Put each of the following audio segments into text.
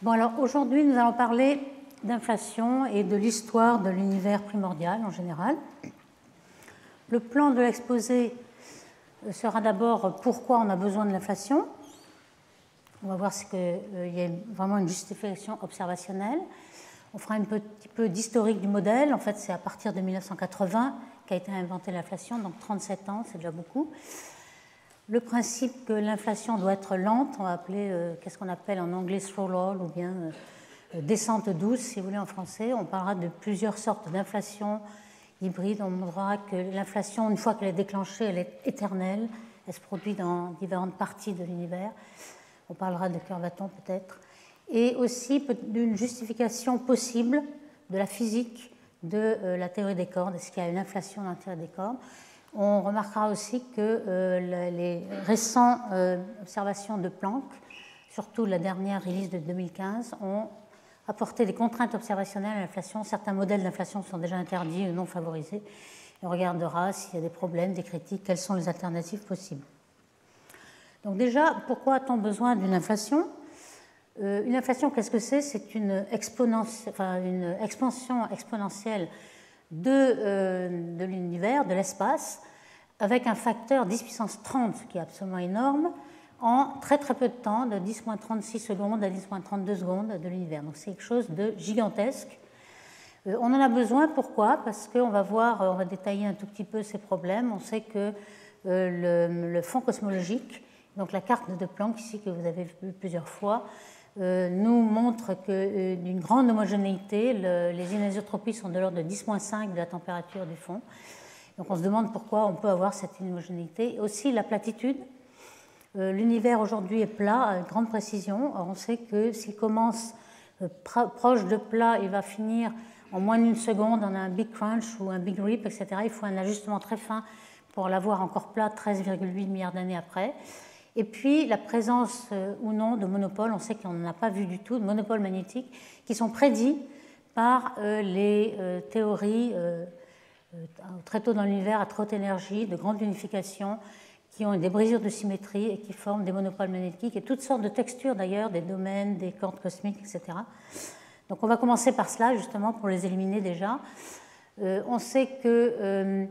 Bon, alors aujourd'hui, nous allons parler d'inflation et de l'histoire de l'univers primordial en général. Le plan de l'exposé sera d'abord pourquoi on a besoin de l'inflation. On va voir qu'il y a vraiment une justification observationnelle. On fera un petit peu d'historique du modèle. En fait, c'est à partir de 1980 qu'a été inventée l'inflation, donc 37 ans, c'est déjà beaucoup. Le principe que l'inflation doit être lente, on va appeler, qu'est-ce qu'on appelle en anglais slow roll ou bien descente douce, si vous voulez en français. On parlera de plusieurs sortes d'inflation hybride. On montrera que l'inflation, une fois qu'elle est déclenchée, elle est éternelle. Elle se produit dans différentes parties de l'univers. On parlera de curvaton peut-être. Et aussi d'une justification possible de la physique de la théorie des cordes. Est-ce qu'il y a une inflation dans la théorie des cordes? On remarquera aussi que les récentes observations de Planck, surtout la dernière release de 2015, ont apporté des contraintes observationnelles à l'inflation. Certains modèles d'inflation sont déjà interdits ou non favorisés. Et on regardera s'il y a des problèmes, des critiques, quelles sont les alternatives possibles. Donc déjà, pourquoi a-t-on besoin d'une inflation? Une inflation, qu'est-ce que c'est? C'est une expansion exponentielle de l'univers, de l'espace, avec un facteur 10 puissance 30, qui est absolument énorme, en très très peu de temps, de 10-36 secondes à 10-32 secondes de l'univers. Donc c'est quelque chose de gigantesque. On en a besoin, pourquoi? Parce qu'on va voir, on va détailler un tout petit peu ces problèmes. On sait que le fond cosmologique, donc la carte de Planck ici que vous avez vue plusieurs fois, nous montre que d'une grande homogénéité, les anisotropies sont de l'ordre de 10-5 de la température du fond. Donc on se demande pourquoi on peut avoir cette homogénéité. Aussi la platitude. L'univers aujourd'hui est plat à grande précision. Alors on sait que s'il commence proche de plat, il va finir en moins d'une seconde. On a un big crunch ou un big rip, etc. Il faut un ajustement très fin pour l'avoir encore plat 13,8 milliards d'années après. Et puis la présence ou non de monopoles, on sait qu'on n'en a pas vu du tout, de monopoles magnétiques qui sont prédits par les théories très tôt dans l'univers à très haute énergie, de grande unification, qui ont des brisures de symétrie et qui forment des monopoles magnétiques et toutes sortes de textures d'ailleurs, des domaines, des cordes cosmiques, etc. Donc on va commencer par cela justement pour les éliminer déjà. On sait que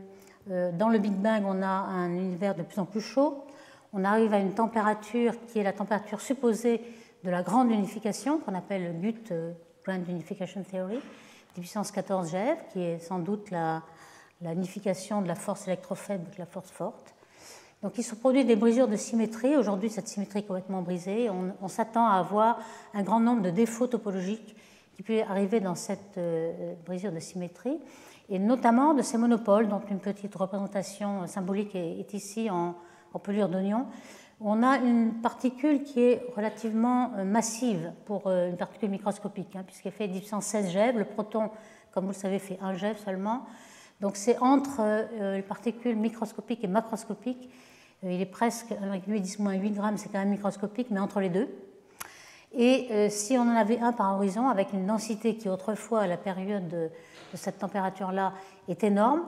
dans le Big Bang, on a un univers de plus en plus chaud. On arrive à une température qui est la température supposée de la grande unification, qu'on appelle le GUT, Grand Unification Theory, 10 puissance 14 GeV, qui est sans doute la unification de la force électrofaible avec la force forte. Donc il se produit des brisures de symétrie. Aujourd'hui, cette symétrie est complètement brisée. On s'attend à avoir un grand nombre de défauts topologiques qui peuvent arriver dans cette brisure de symétrie, et notamment de ces monopoles, dont une petite représentation symbolique est ici en pelure d'oignon. On a une particule qui est relativement massive pour une particule microscopique, puisqu'elle fait 10 puissance 16 GeV. Le proton, comme vous le savez, fait 1 GeV seulement. Donc c'est entre les particules microscopiques et macroscopiques. Il est presque 1,8 grammes, c'est quand même microscopique, mais entre les deux. Et si on en avait un par horizon, avec une densité qui autrefois, à la période de cette température-là, est énorme,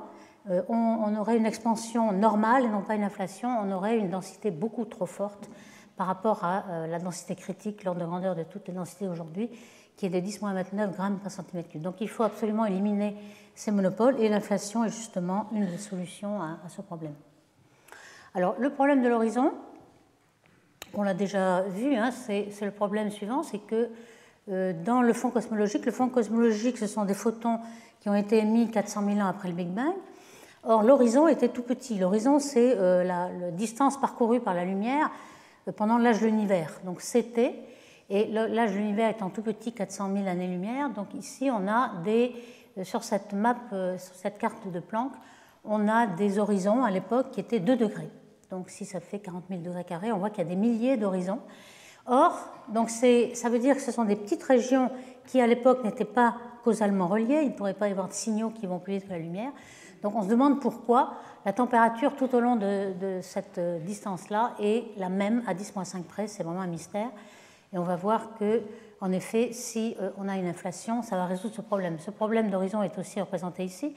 on aurait une expansion normale et non pas une inflation. On aurait une densité beaucoup trop forte par rapport à la densité critique, l'ordre de grandeur de toutes les densités aujourd'hui, qui est de 10-29 grammes par centimètre cube. Donc il faut absolument éliminer ces monopoles et l'inflation est justement une des solutions à ce problème. Alors le problème de l'horizon, on l'a déjà vu, c'est le problème suivant, c'est que dans le fond cosmologique, ce sont des photons qui ont été émis 400 000 ans après le Big Bang. Or l'horizon était tout petit. L'horizon, c'est la distance parcourue par la lumière pendant l'âge de l'univers. Donc c'était, et l'âge de l'univers étant tout petit, 400 000 années-lumière. Donc ici, on a sur cette map, sur cette carte de Planck, on a des horizons à l'époque qui étaient 2 degrés. Donc si ça fait 40 000 degrés carrés, on voit qu'il y a des milliers d'horizons. Or, donc ça veut dire que ce sont des petites régions qui à l'époque n'étaient pas causalement reliées. Il ne pourrait pas y avoir de signaux qui vont plus vite que la lumière. Donc on se demande pourquoi la température tout au long de cette distance-là est la même à 10-5 près. C'est vraiment un mystère. Et on va voir que, en effet, si on a une inflation, ça va résoudre ce problème. Ce problème d'horizon est aussi représenté ici.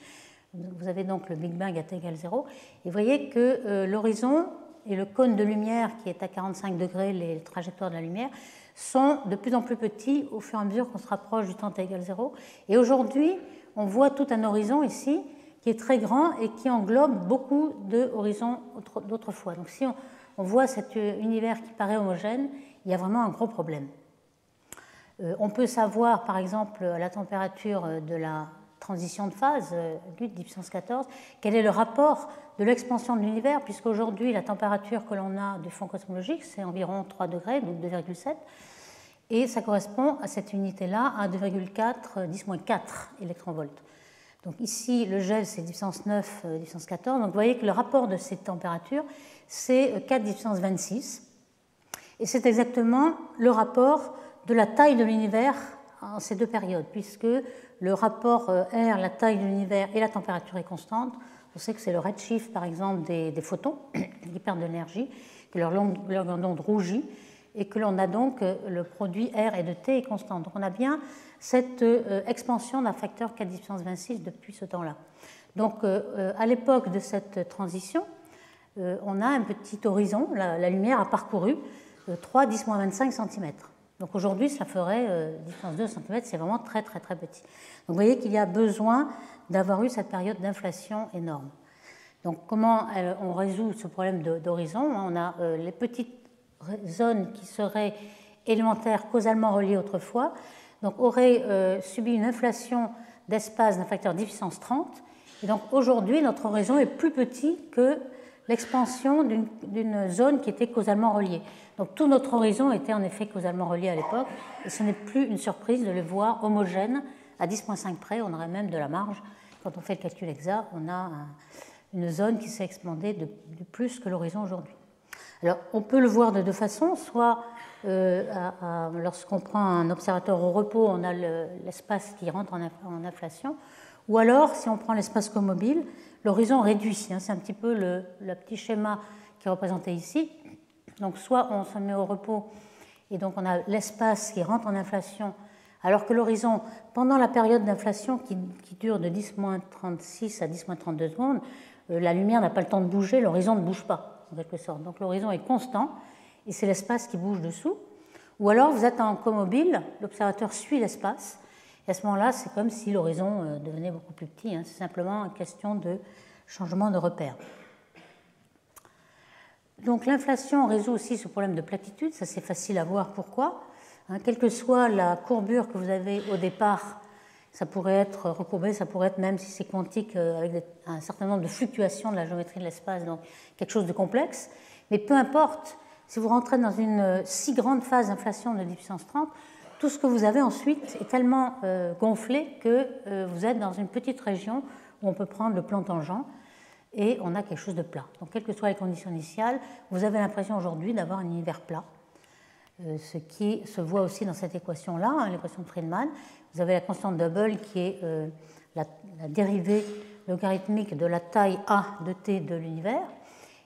Vous avez donc le Big Bang à t égale 0. Et vous voyez que l'horizon et le cône de lumière qui est à 45 degrés, les trajectoires de la lumière, sont de plus en plus petits au fur et à mesure qu'on se rapproche du temps t égale 0. Et aujourd'hui, on voit tout un horizon ici qui est très grand et qui englobe beaucoup d'horizons d'autrefois. Donc si on voit cet univers qui paraît homogène, il y a vraiment un gros problème. On peut savoir, par exemple, à la température de la transition de phase, 10 puissance 14, quel est le rapport de l'expansion de l'univers, puisqu'aujourd'hui, la température que l'on a du fond cosmologique, c'est environ 3 degrés, donc 2,7, et ça correspond à cette unité-là à 2,4, 10-4 électronvolts. Donc ici, le gel, c'est 10 puissance 9, 10 puissance 14, donc vous voyez que le rapport de ces températures, c'est 4 10 puissance 26, et c'est exactement le rapport de la taille de l'univers en ces deux périodes, puisque le rapport R, la taille de l'univers et la température est constante. On sait que c'est le redshift, par exemple, des photons qui perdent de l'énergie, que leur longueur d'onde rougit, et que l'on a donc le produit R et de T est constant. Donc on a bien cette expansion d'un facteur 4 10 puissance 26 depuis ce temps-là. Donc à l'époque de cette transition, on a un petit horizon, la lumière a parcouru 3 10-25 cm. Donc aujourd'hui, ça ferait 10-2 cm, c'est vraiment très très très petit. Donc vous voyez qu'il y a besoin d'avoir eu cette période d'inflation énorme. Donc comment on résout ce problème d'horizon? On a les petites zones qui seraient élémentaires causalement reliées autrefois, donc auraient subi une inflation d'espace d'un facteur 10 puissance 30. Et donc aujourd'hui, notre horizon est plus petit que l'expansion d'une zone qui était causalement reliée. Donc tout notre horizon était en effet causalement relié à l'époque, et ce n'est plus une surprise de le voir homogène à 10,5 près. On aurait même de la marge. Quand on fait le calcul exact, on a une zone qui s'est expandée de plus que l'horizon aujourd'hui. Alors on peut le voir de deux façons, soit lorsqu'on prend un observateur au repos, on a l'espace qui rentre en inflation, ou alors si on prend l'espace comobile, l'horizon réduit. C'est un petit peu le petit schéma qui est représenté ici. Donc soit on se met au repos et donc on a l'espace qui rentre en inflation, alors que l'horizon, pendant la période d'inflation qui dure de 10-36 à 10-32 secondes, la lumière n'a pas le temps de bouger, l'horizon ne bouge pas en quelque sorte. Donc l'horizon est constant et c'est l'espace qui bouge dessous. Ou alors vous êtes en comobile, l'observateur suit l'espace, et à ce moment-là c'est comme si l'horizon devenait beaucoup plus petit. C'est simplement une question de changement de repère. Donc l'inflation résout aussi ce problème de platitude, ça c'est facile à voir pourquoi. Quelle que soit la courbure que vous avez au départ, ça pourrait être recourbé, ça pourrait être, même si c'est quantique, avec un certain nombre de fluctuations de la géométrie de l'espace, donc quelque chose de complexe. Mais peu importe, si vous rentrez dans une si grande phase d'inflation de 10 puissance 30, tout ce que vous avez ensuite est tellement gonflé que vous êtes dans une petite région où on peut prendre le plan tangent et on a quelque chose de plat. Donc, quelles que soient les conditions initiales, vous avez l'impression aujourd'hui d'avoir un univers plat, ce qui se voit aussi dans cette équation-là, l'équation de Friedmann. Vous avez la constante d'Hubble qui est la dérivée logarithmique de la taille A de T de l'univers,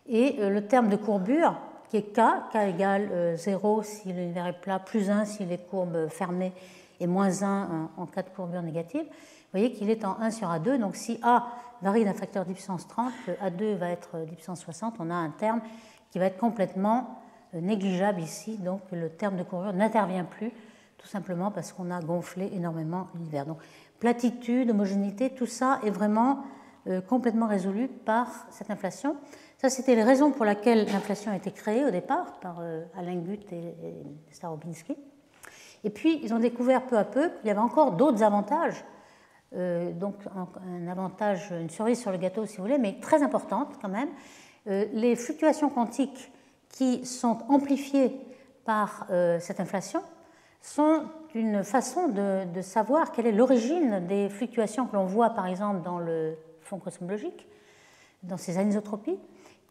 et le terme de courbure qui est K égale 0 si l'univers est plat, plus 1 si les courbes fermées, et moins 1 en cas de courbure négative. Vous voyez qu'il est en 1 sur A2, donc si A varie d'un facteur 10 puissance 30, A2 va être 10 puissance 60, on a un terme qui va être complètement négligeable ici, donc le terme de courbure n'intervient plus, tout simplement parce qu'on a gonflé énormément l'univers. Donc platitude, homogénéité, tout ça est vraiment complètement résolu par cette inflation. Ça, c'était les raisons pour lesquelles l'inflation a été créée au départ par Alain Guth et Starobinsky. Et puis, ils ont découvert peu à peu qu'il y avait encore d'autres avantages. Donc un avantage, une cerise sur le gâteau si vous voulez, mais très importante quand même. Les fluctuations quantiques qui sont amplifiées par cette inflation sont une façon de savoir quelle est l'origine des fluctuations que l'on voit par exemple dans le fond cosmologique, dans ces anisotropies,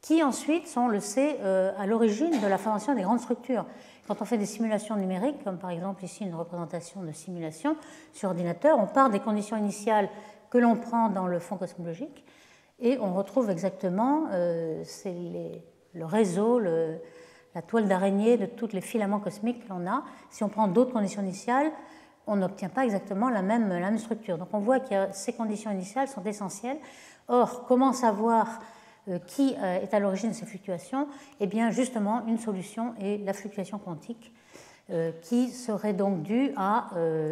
qui ensuite sont, on le sait, à l'origine de la formation des grandes structures. Quand on fait des simulations numériques, comme par exemple ici une représentation de simulation sur ordinateur, on part des conditions initiales que l'on prend dans le fond cosmologique et on retrouve exactement le réseau, la toile d'araignée de tous les filaments cosmiques que l'on a. Si on prend d'autres conditions initiales, on n'obtient pas exactement la même structure. Donc on voit que ces conditions initiales sont essentielles. Or, comment savoir qui est à l'origine de ces fluctuations? Eh bien, justement, une solution est la fluctuation quantique qui serait donc due à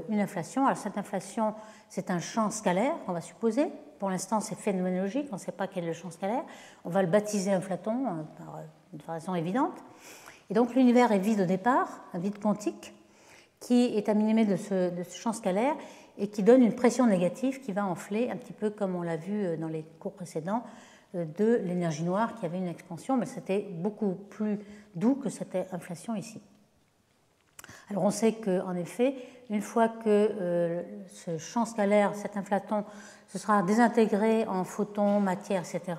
une inflation. Alors cette inflation, c'est un champ scalaire, on va supposer. Pour l'instant, c'est phénoménologique, on ne sait pas quel est le champ scalaire. On va le baptiser inflaton de façon évidente. Et donc l'univers est vide au départ, un vide quantique, qui est animé de ce champ scalaire et qui donne une pression négative qui va enfler, un petit peu comme on l'a vu dans les cours précédents, de l'énergie noire qui avait une expansion, mais c'était beaucoup plus doux que cette inflation ici. Alors on sait qu'en effet, une fois que ce champ scalaire, cet inflaton, se sera désintégré en photons, matière, etc.,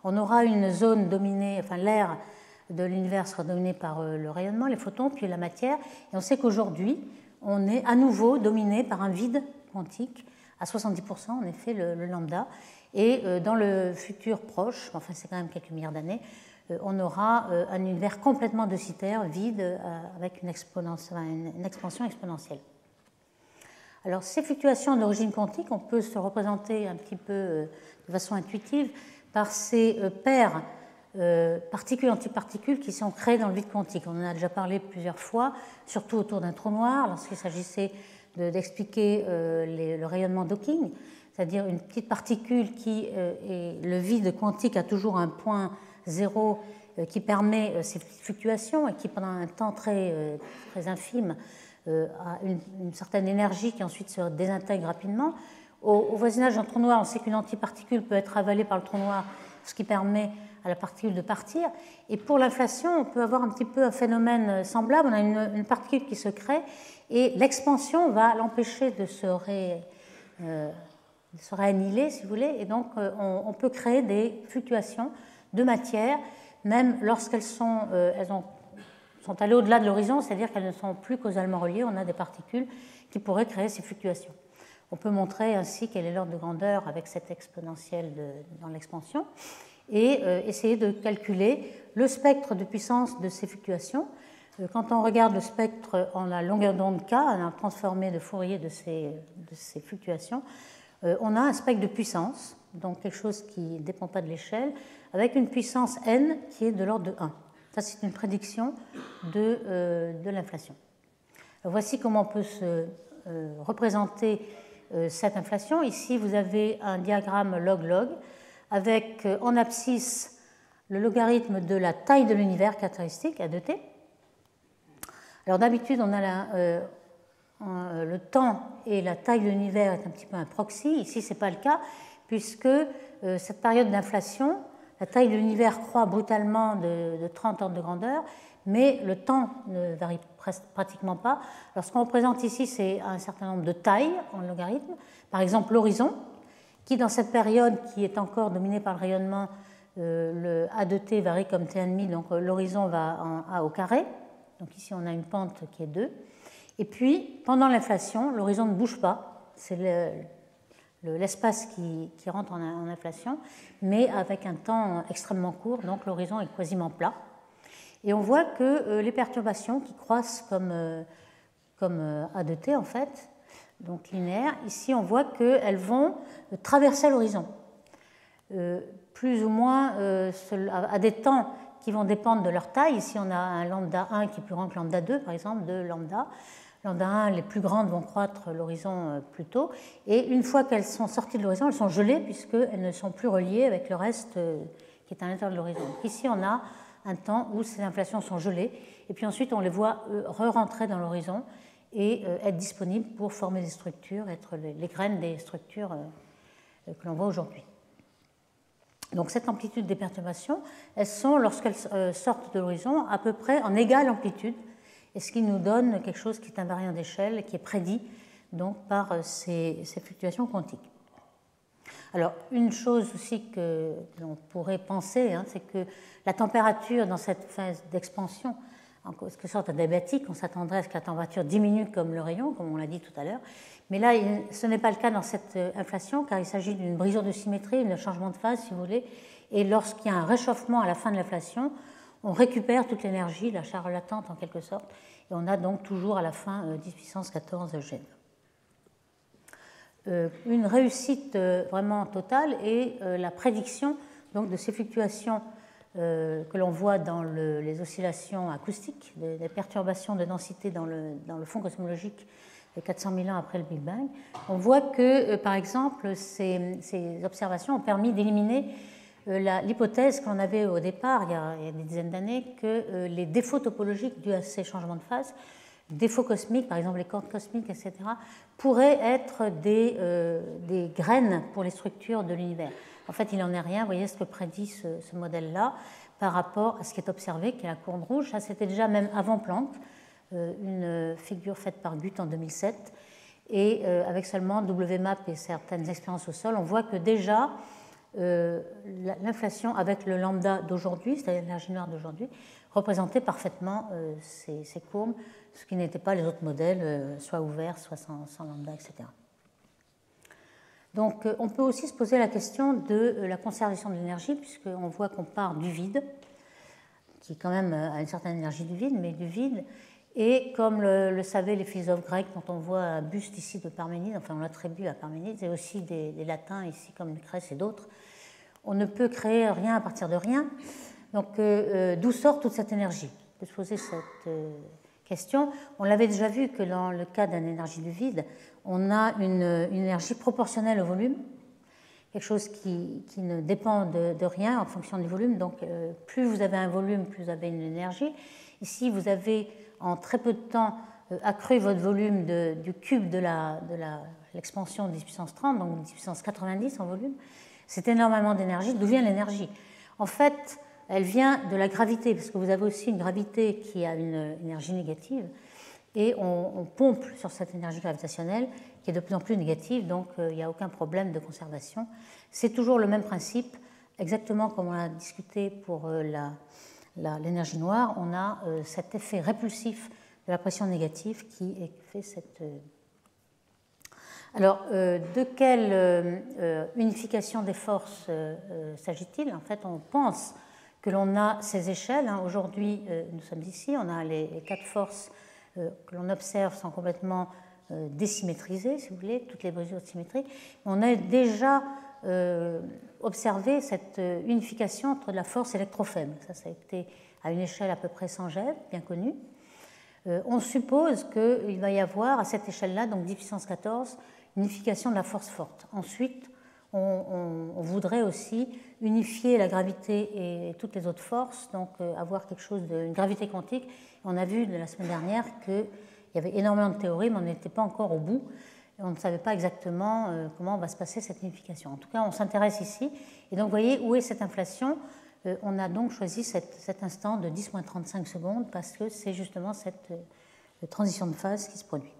on aura une zone dominée, enfin l'air de l'univers sera dominé par le rayonnement, les photons, puis la matière. Et on sait qu'aujourd'hui, on est à nouveau dominé par un vide quantique, à 70%, en effet, le lambda. Et dans le futur proche, enfin c'est quand même quelques milliards d'années, on aura un univers complètement densitaire, vide, avec une expansion exponentielle. Alors ces fluctuations d'origine quantique, on peut se représenter un petit peu de façon intuitive par ces paires particules-antiparticules qui sont créées dans le vide quantique. On en a déjà parlé plusieurs fois, surtout autour d'un trou noir, lorsqu'il s'agissait d'expliquer le rayonnement d'Hawking, c'est-à-dire une petite particule qui est le vide quantique a toujours un point zéro qui permet ces fluctuations et qui pendant un temps très infime a une certaine énergie qui ensuite se désintègre rapidement. Au voisinage d'un trou noir, on sait qu'une antiparticule peut être avalée par le trou noir, ce qui permet à la particule de partir. Et pour l'inflation, on peut avoir un petit peu un phénomène semblable. On a une particule qui se crée et l'expansion va l'empêcher de se réannihiler, si vous voulez. Et donc, on peut créer des fluctuations de matière, même lorsqu'elles sont allées au-delà de l'horizon, c'est-à-dire qu'elles ne sont plus causalement reliées. On a des particules qui pourraient créer ces fluctuations. On peut montrer ainsi quel est l'ordre de grandeur avec cette exponentielle dans l'expansion et essayer de calculer le spectre de puissance de ces fluctuations. Quand on regarde le spectre en la longueur d'onde K, un transformé de Fourier de ces fluctuations, on a un spectre de puissance, donc quelque chose qui ne dépend pas de l'échelle, avec une puissance n qui est de l'ordre de 1. Ça, c'est une prédiction de l'inflation. Voici comment on peut se représenter cette inflation. Ici, vous avez un diagramme log-log avec en abscisse le logarithme de la taille de l'univers caractéristique, A2T. Alors d'habitude, on a le temps et la taille de l'univers est un petit peu un proxy. Ici, ce n'est pas le cas, puisque cette période d'inflation, la taille de l'univers croît brutalement de 30 ordres de grandeur, mais le temps ne varie pratiquement pas. Alors ce qu'on représente ici, c'est un certain nombre de tailles en logarithme. Par exemple, l'horizon, qui dans cette période qui est encore dominée par le rayonnement, le A de t varie comme t1,5, donc l'horizon va en A au carré. Donc ici, on a une pente qui est 2. Et puis, pendant l'inflation, l'horizon ne bouge pas. C'est l'espace qui rentre en inflation, mais avec un temps extrêmement court, donc l'horizon est quasiment plat. Et on voit que les perturbations qui croissent comme A de t, en fait, donc linéaires, ici on voit qu'elles vont traverser l'horizon, plus ou moins à des temps qui vont dépendre de leur taille. Ici on a un lambda 1 qui est plus grand que lambda 2, par exemple, de lambda. Lambda 1, les plus grandes vont croître l'horizon plus tôt, et une fois qu'elles sont sorties de l'horizon, elles sont gelées puisqu'elles ne sont plus reliées avec le reste qui est à l'intérieur de l'horizon. Ici on a un temps où ces inflations sont gelées, et puis ensuite on les voit re-rentrer dans l'horizon et être disponibles pour former des structures, être les graines des structures que l'on voit aujourd'hui. Donc cette amplitude des perturbations, elles sont, lorsqu'elles sortent de l'horizon, à peu près en égale amplitude, et ce qui nous donne quelque chose qui est invariant d'échelle et qui est prédit donc, par ces fluctuations quantiques. Alors, une chose aussi que l'on pourrait penser, c'est que la température dans cette phase d'expansion, en quelque sorte adiabatique, on s'attendrait à ce que la température diminue comme le rayon, comme on l'a dit tout à l'heure. Mais là, ce n'est pas le cas dans cette inflation, car il s'agit d'une brisure de symétrie, d'un changement de phase, si vous voulez. Et lorsqu'il y a un réchauffement à la fin de l'inflation, on récupère toute l'énergie, la charge latente en quelque sorte, et on a donc toujours à la fin 10 puissance 14 G. Une réussite vraiment totale est la prédiction donc, de ces fluctuations que l'on voit dans les oscillations acoustiques, des perturbations de densité dans le fond cosmologique de 400 000 ans après le Big Bang, on voit que, par exemple, ces observations ont permis d'éliminer l'hypothèse qu'on avait au départ, il y a des dizaines d'années, que les défauts topologiques dus à ces changements de phase, défauts cosmiques, par exemple les cordes cosmiques, etc., pourraient être des graines pour les structures de l'univers. En fait, il n'en est rien. Vous voyez ce que prédit ce modèle-là par rapport à ce qui est observé, qui est la courbe rouge. Ça, c'était déjà même avant Planck, une figure faite par Guth en 2007. Et avec seulement WMAP et certaines expériences au sol, on voit que déjà, l'inflation avec le lambda d'aujourd'hui, c'est-à-dire l'énergie noire d'aujourd'hui, représentait parfaitement ces courbes, ce qui n'était pas les autres modèles, soit ouverts, soit sans lambda, etc. Donc on peut aussi se poser la question de la conservation de l'énergie, puisqu'on voit qu'on part du vide, qui quand même a une certaine énergie du vide, mais du vide. Et comme le savaient les philosophes grecs, dont on voit un buste ici de Parménide, enfin on l'attribue à Parménide, et aussi des latins ici comme Lucrèce et d'autres, on ne peut créer rien à partir de rien. Donc d'où sort toute cette énergie? On peut se poser cette question. On l'avait déjà vu que dans le cas d'une énergie du vide, on a une énergie proportionnelle au volume, quelque chose qui ne dépend de rien en fonction du volume. Donc plus vous avez un volume, plus vous avez une énergie. Ici, vous avez en très peu de temps accru votre volume du cube de l'expansion de 10 puissance 30, donc 10 puissance 90 en volume. C'est énormément d'énergie. D'où vient l'énergie? En fait, elle vient de la gravité, parce que vous avez aussi une gravité qui a une énergie négative, et on pompe sur cette énergie gravitationnelle qui est de plus en plus négative, donc il n'y a aucun problème de conservation. C'est toujours le même principe, exactement comme on a discuté pour l'énergie noire. On a cet effet répulsif de la pression négative qui fait cette... Alors, de quelle unification des forces s'agit-il? En fait, on pense que l'on a ces échelles. Aujourd'hui, nous sommes ici, on a les 4 forces que l'on observe sont complètement désymétrisées, si vous voulez, toutes les mesures de symétrie. On a déjà observé cette unification entre la force électrofaible. Ça a été à une échelle à peu près 100 GeV, bien connue. On suppose qu'il va y avoir à cette échelle-là, donc 10 puissance 14, unification de la force forte. Ensuite, on voudrait aussi unifier la gravité et toutes les autres forces, donc avoir quelque chose d'une gravité quantique. On a vu de la semaine dernière qu'il y avait énormément de théories, mais on n'était pas encore au bout. Et on ne savait pas exactement comment va se passer cette unification. En tout cas, on s'intéresse ici. Et donc, vous voyez, où est cette inflation? On a donc choisi cet instant de 10-35 secondes parce que c'est justement cette transition de phase qui se produit.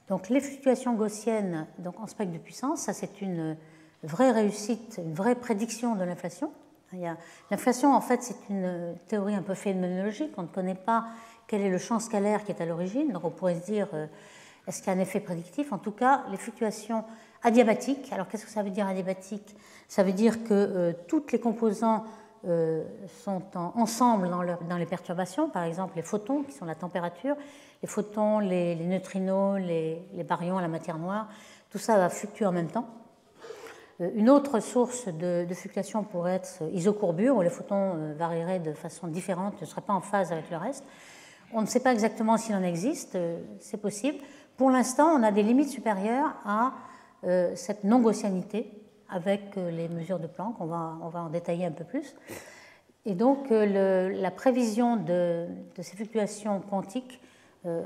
Donc les fluctuations gaussiennes donc en spectre de puissance, ça c'est une vraie réussite, une vraie prédiction de l'inflation. L'inflation, en fait, c'est une théorie un peu phénoménologique. On ne connaît pas quel est le champ scalaire qui est à l'origine. Donc on pourrait se dire, est-ce qu'il y a un effet prédictif? En tout cas, les fluctuations adiabatiques. Alors qu'est-ce que ça veut dire adiabatique? Ça veut dire que toutes les composants sont ensemble dans les perturbations, par exemple les photons qui sont la température, les photons, les neutrinos, les baryons, la matière noire, tout ça va fluctuer en même temps. Une autre source de fluctuation pourrait être isocourbure, où les photons varieraient de façon différente, ne seraient pas en phase avec le reste. On ne sait pas exactement s'il en existe, c'est possible. Pour l'instant, on a des limites supérieures à cette non-gaussianité avec les mesures de Planck. On va en détailler un peu plus. Et donc, la prévision de ces fluctuations quantiques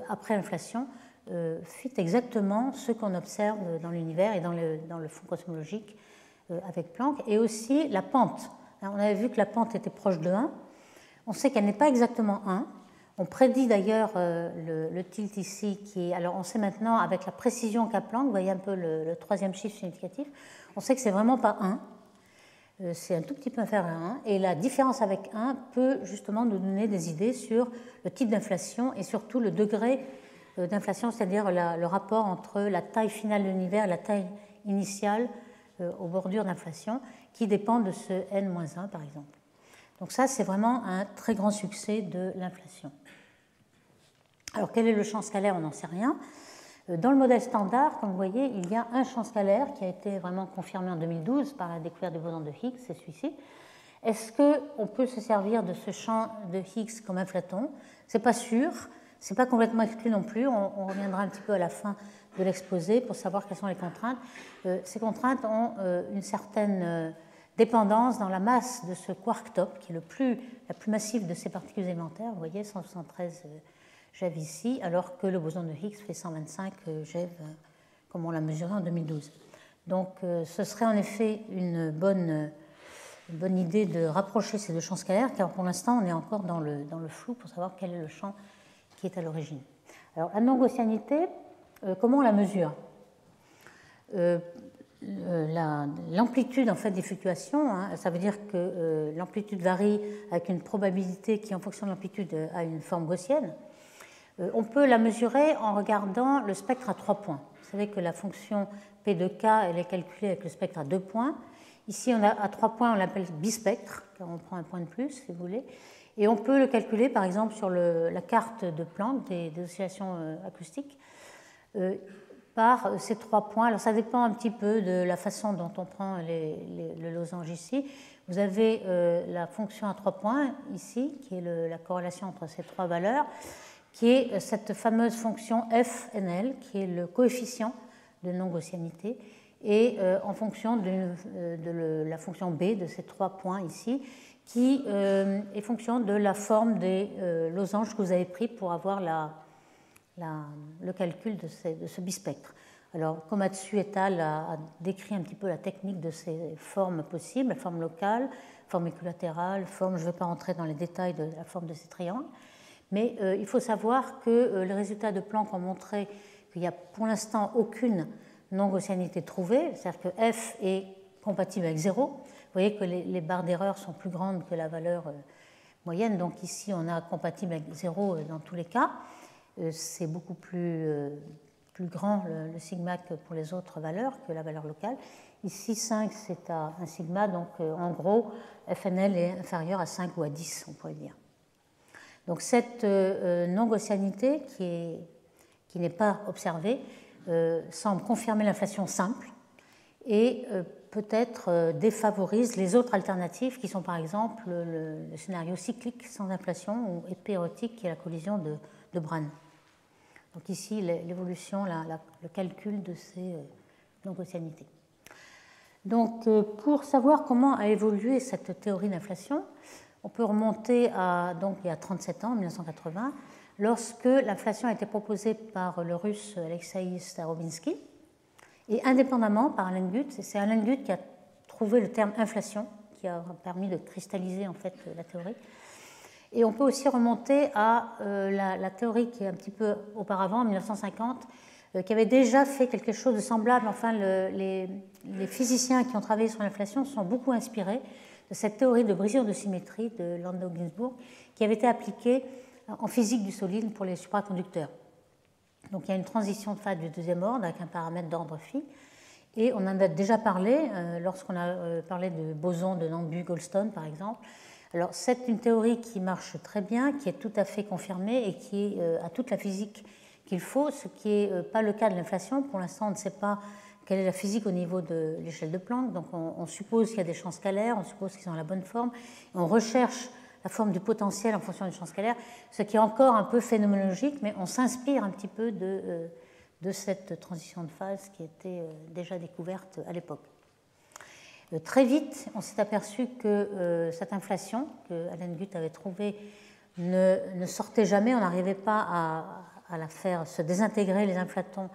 après l'inflation fit exactement ce qu'on observe dans l'univers et dans le fond cosmologique avec Planck, et aussi la pente. On avait vu que la pente était proche de 1. On sait qu'elle n'est pas exactement 1. On prédit d'ailleurs le tilt ici, alors on sait maintenant avec la précision qu'a Planck, vous voyez un peu le troisième chiffre significatif, on sait que c'est vraiment pas 1, c'est un tout petit peu inférieur à 1, et la différence avec 1 peut justement nous donner des idées sur le type d'inflation et surtout le degré d'inflation, c'est-à-dire le rapport entre la taille finale de l'univers et la taille initiale aux bordures d'inflation, qui dépend de ce n-1 par exemple. Donc ça, c'est vraiment un très grand succès de l'inflation. Alors quel est le champ scalaire? On n'en sait rien. Dans le modèle standard, comme vous voyez, il y a un champ scalaire qui a été vraiment confirmé en 2012 par la découverte du boson de Higgs, c'est celui-ci. Est-ce qu'on peut se servir de ce champ de Higgs comme inflaton? Ce n'est pas sûr, ce n'est pas complètement exclu non plus. On reviendra un petit peu à la fin de l'exposé pour savoir quelles sont les contraintes. Ces contraintes ont une certaine dépendance dans la masse de ce quark top, qui est la plus massive de ces particules élémentaires. Vous voyez, 173 GeV ici, alors que le boson de Higgs fait 125 GeV, comme on l'a mesuré en 2012. Donc, ce serait en effet une bonne idée de rapprocher ces deux champs scalaires, car pour l'instant, on est encore dans le flou pour savoir quel est le champ qui est à l'origine. Alors, la non-gaussianité, comment on la mesure? L'amplitude en fait, des fluctuations, ça veut dire que l'amplitude varie avec une probabilité qui, en fonction de l'amplitude, a une forme gaussienne. On peut la mesurer en regardant le spectre à 3 points. Vous savez que la fonction P de K, elle est calculée avec le spectre à 2 points. Ici, on a à 3 points, on l'appelle bispectre, car on prend un point de plus, si vous voulez. Et on peut le calculer, par exemple, sur la carte de Planck des oscillations acoustiques, par ces 3 points. Alors, ça dépend un petit peu de la façon dont on prend le losange ici. Vous avez la fonction à 3 points, ici, qui est la corrélation entre ces 3 valeurs, qui est cette fameuse fonction FNL, qui est le coefficient de non-gaussianité, et en fonction de la fonction B de ces 3 points ici, qui est fonction de la forme des losanges que vous avez pris pour avoir le calcul de ce bispectre. Alors, Komatsu et al. A décrit un petit peu la technique de ces formes possibles, la forme locale, forme équilatérale, forme, je ne vais pas rentrer dans les détails de la forme de ces triangles, mais il faut savoir que les résultats de Planck ont montré qu'il n'y a pour l'instant aucune non-gaussianité trouvée, c'est-à-dire que F est compatible avec 0. Vous voyez que les barres d'erreur sont plus grandes que la valeur moyenne, donc ici on a compatible avec 0 dans tous les cas. C'est beaucoup plus grand le sigma que pour les autres valeurs, que la valeur locale. Ici 5 c'est à 1 sigma, donc en gros FNL est inférieur à 5 ou à 10, on pourrait dire. Donc cette non-gaussianité qui n'est pas observée semble confirmer l'inflation simple et peut-être défavorise les autres alternatives qui sont par exemple le scénario cyclique sans inflation ou épérotique qui est la collision de Brane. Donc ici l'évolution, le calcul de ces non-gaussianités. Donc pour savoir comment a évolué cette théorie d'inflation, on peut remonter donc il y a 37 ans, en 1980, lorsque l'inflation a été proposée par le russe Alexei Starobinsky et indépendamment par Alan Guth. C'est Alan Guth qui a trouvé le terme inflation, qui a permis de cristalliser en fait la théorie. Et on peut aussi remonter à la théorie qui est un petit peu auparavant, en 1950, qui avait déjà fait quelque chose de semblable. Enfin, les physiciens qui ont travaillé sur l'inflation sont beaucoup inspirés de cette théorie de brisure de symétrie de Landau-Ginzburg qui avait été appliquée en physique du solide pour les supraconducteurs. Donc il y a une transition de phase du deuxième ordre avec un paramètre d'ordre phi. Et on en a déjà parlé lorsqu'on a parlé de boson de Nambu-Goldstone, par exemple. Alors c'est une théorie qui marche très bien, qui est tout à fait confirmée et qui a toute la physique qu'il faut, ce qui n'est pas le cas de l'inflation. Pour l'instant, on ne sait pas quelle est la physique au niveau de l'échelle de Planck. Donc on suppose qu'il y a des champs scalaires, on suppose qu'ils ont la bonne forme. On recherche la forme du potentiel en fonction du champ scalaire, ce qui est encore un peu phénoménologique, mais on s'inspire un petit peu de cette transition de phase qui était déjà découverte à l'époque. Très vite, on s'est aperçu que cette inflation que Alan Guth avait trouvée ne sortait jamais, on n'arrivait pas à la faire se désintégrer les inflatons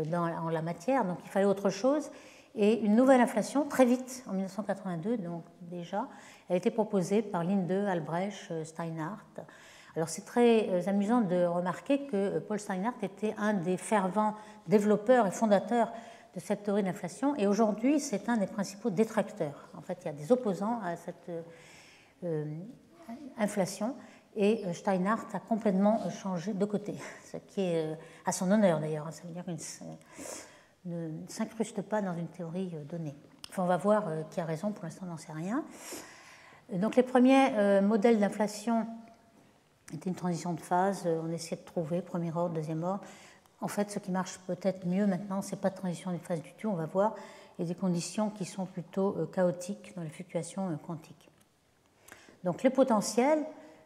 dans la matière, donc il fallait autre chose. Et une nouvelle inflation, très vite, en 1982, donc déjà, a été proposée par Linde, Albrecht, Steinhardt. Alors c'est très amusant de remarquer que Paul Steinhardt était un des fervents développeurs et fondateurs de cette théorie de l'inflation, et aujourd'hui c'est un des principaux détracteurs. En fait, il y a des opposants à cette inflation, et Steinhardt a complètement changé de côté, ce qui est à son honneur d'ailleurs. Ça veut dire qu'il ne s'incruste pas dans une théorie donnée. Enfin, on va voir qui a raison, pour l'instant on n'en sait rien. Donc les premiers modèles d'inflation étaient une transition de phase, on essayait de trouver premier ordre, deuxième ordre. En fait, ce qui marche peut-être mieux maintenant, ce n'est pas de transition de phase du tout, on va voir, et des conditions qui sont plutôt chaotiques dans les fluctuations quantiques. Donc les potentiels,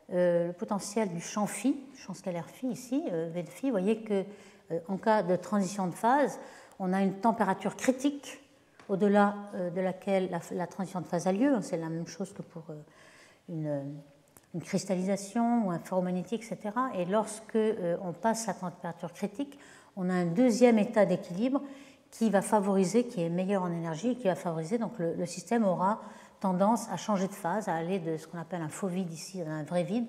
le potentiel du champ phi, champ scalaire phi ici, V de phi, vous voyez qu'en cas de transition de phase, on a une température critique au-delà de laquelle la transition de phase a lieu. C'est la même chose que pour une cristallisation ou un ferromagnétique, etc. Et lorsque on passe la température critique, on a un deuxième état d'équilibre qui va favoriser, qui est meilleur en énergie, qui va favoriser, donc le système aura tendance à changer de phase, à aller de ce qu'on appelle un faux vide ici à un vrai vide,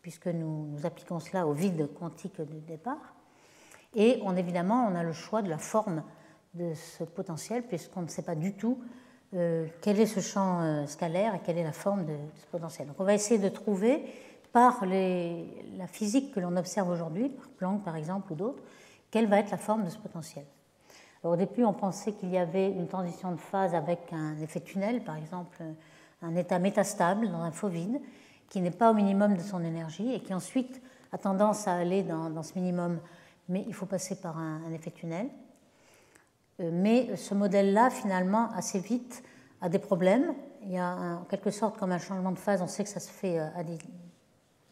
puisque nous appliquons cela au vide quantique de départ. Et évidemment, on a le choix de la forme de ce potentiel, puisqu'on ne sait pas du tout quel est ce champ scalaire et quelle est la forme de ce potentiel. Donc on va essayer de trouver par la physique que l'on observe aujourd'hui, par Planck par exemple ou d'autres, quelle va être la forme de ce potentiel. Alors, au début, on pensait qu'il y avait une transition de phase avec un effet tunnel, par exemple un état métastable dans un faux vide, qui n'est pas au minimum de son énergie et qui ensuite a tendance à aller dans ce minimum, mais il faut passer par un effet tunnel. Mais ce modèle-là, finalement, assez vite, a des problèmes. Il y a en quelque sorte comme un changement de phase. On sait que ça se fait à des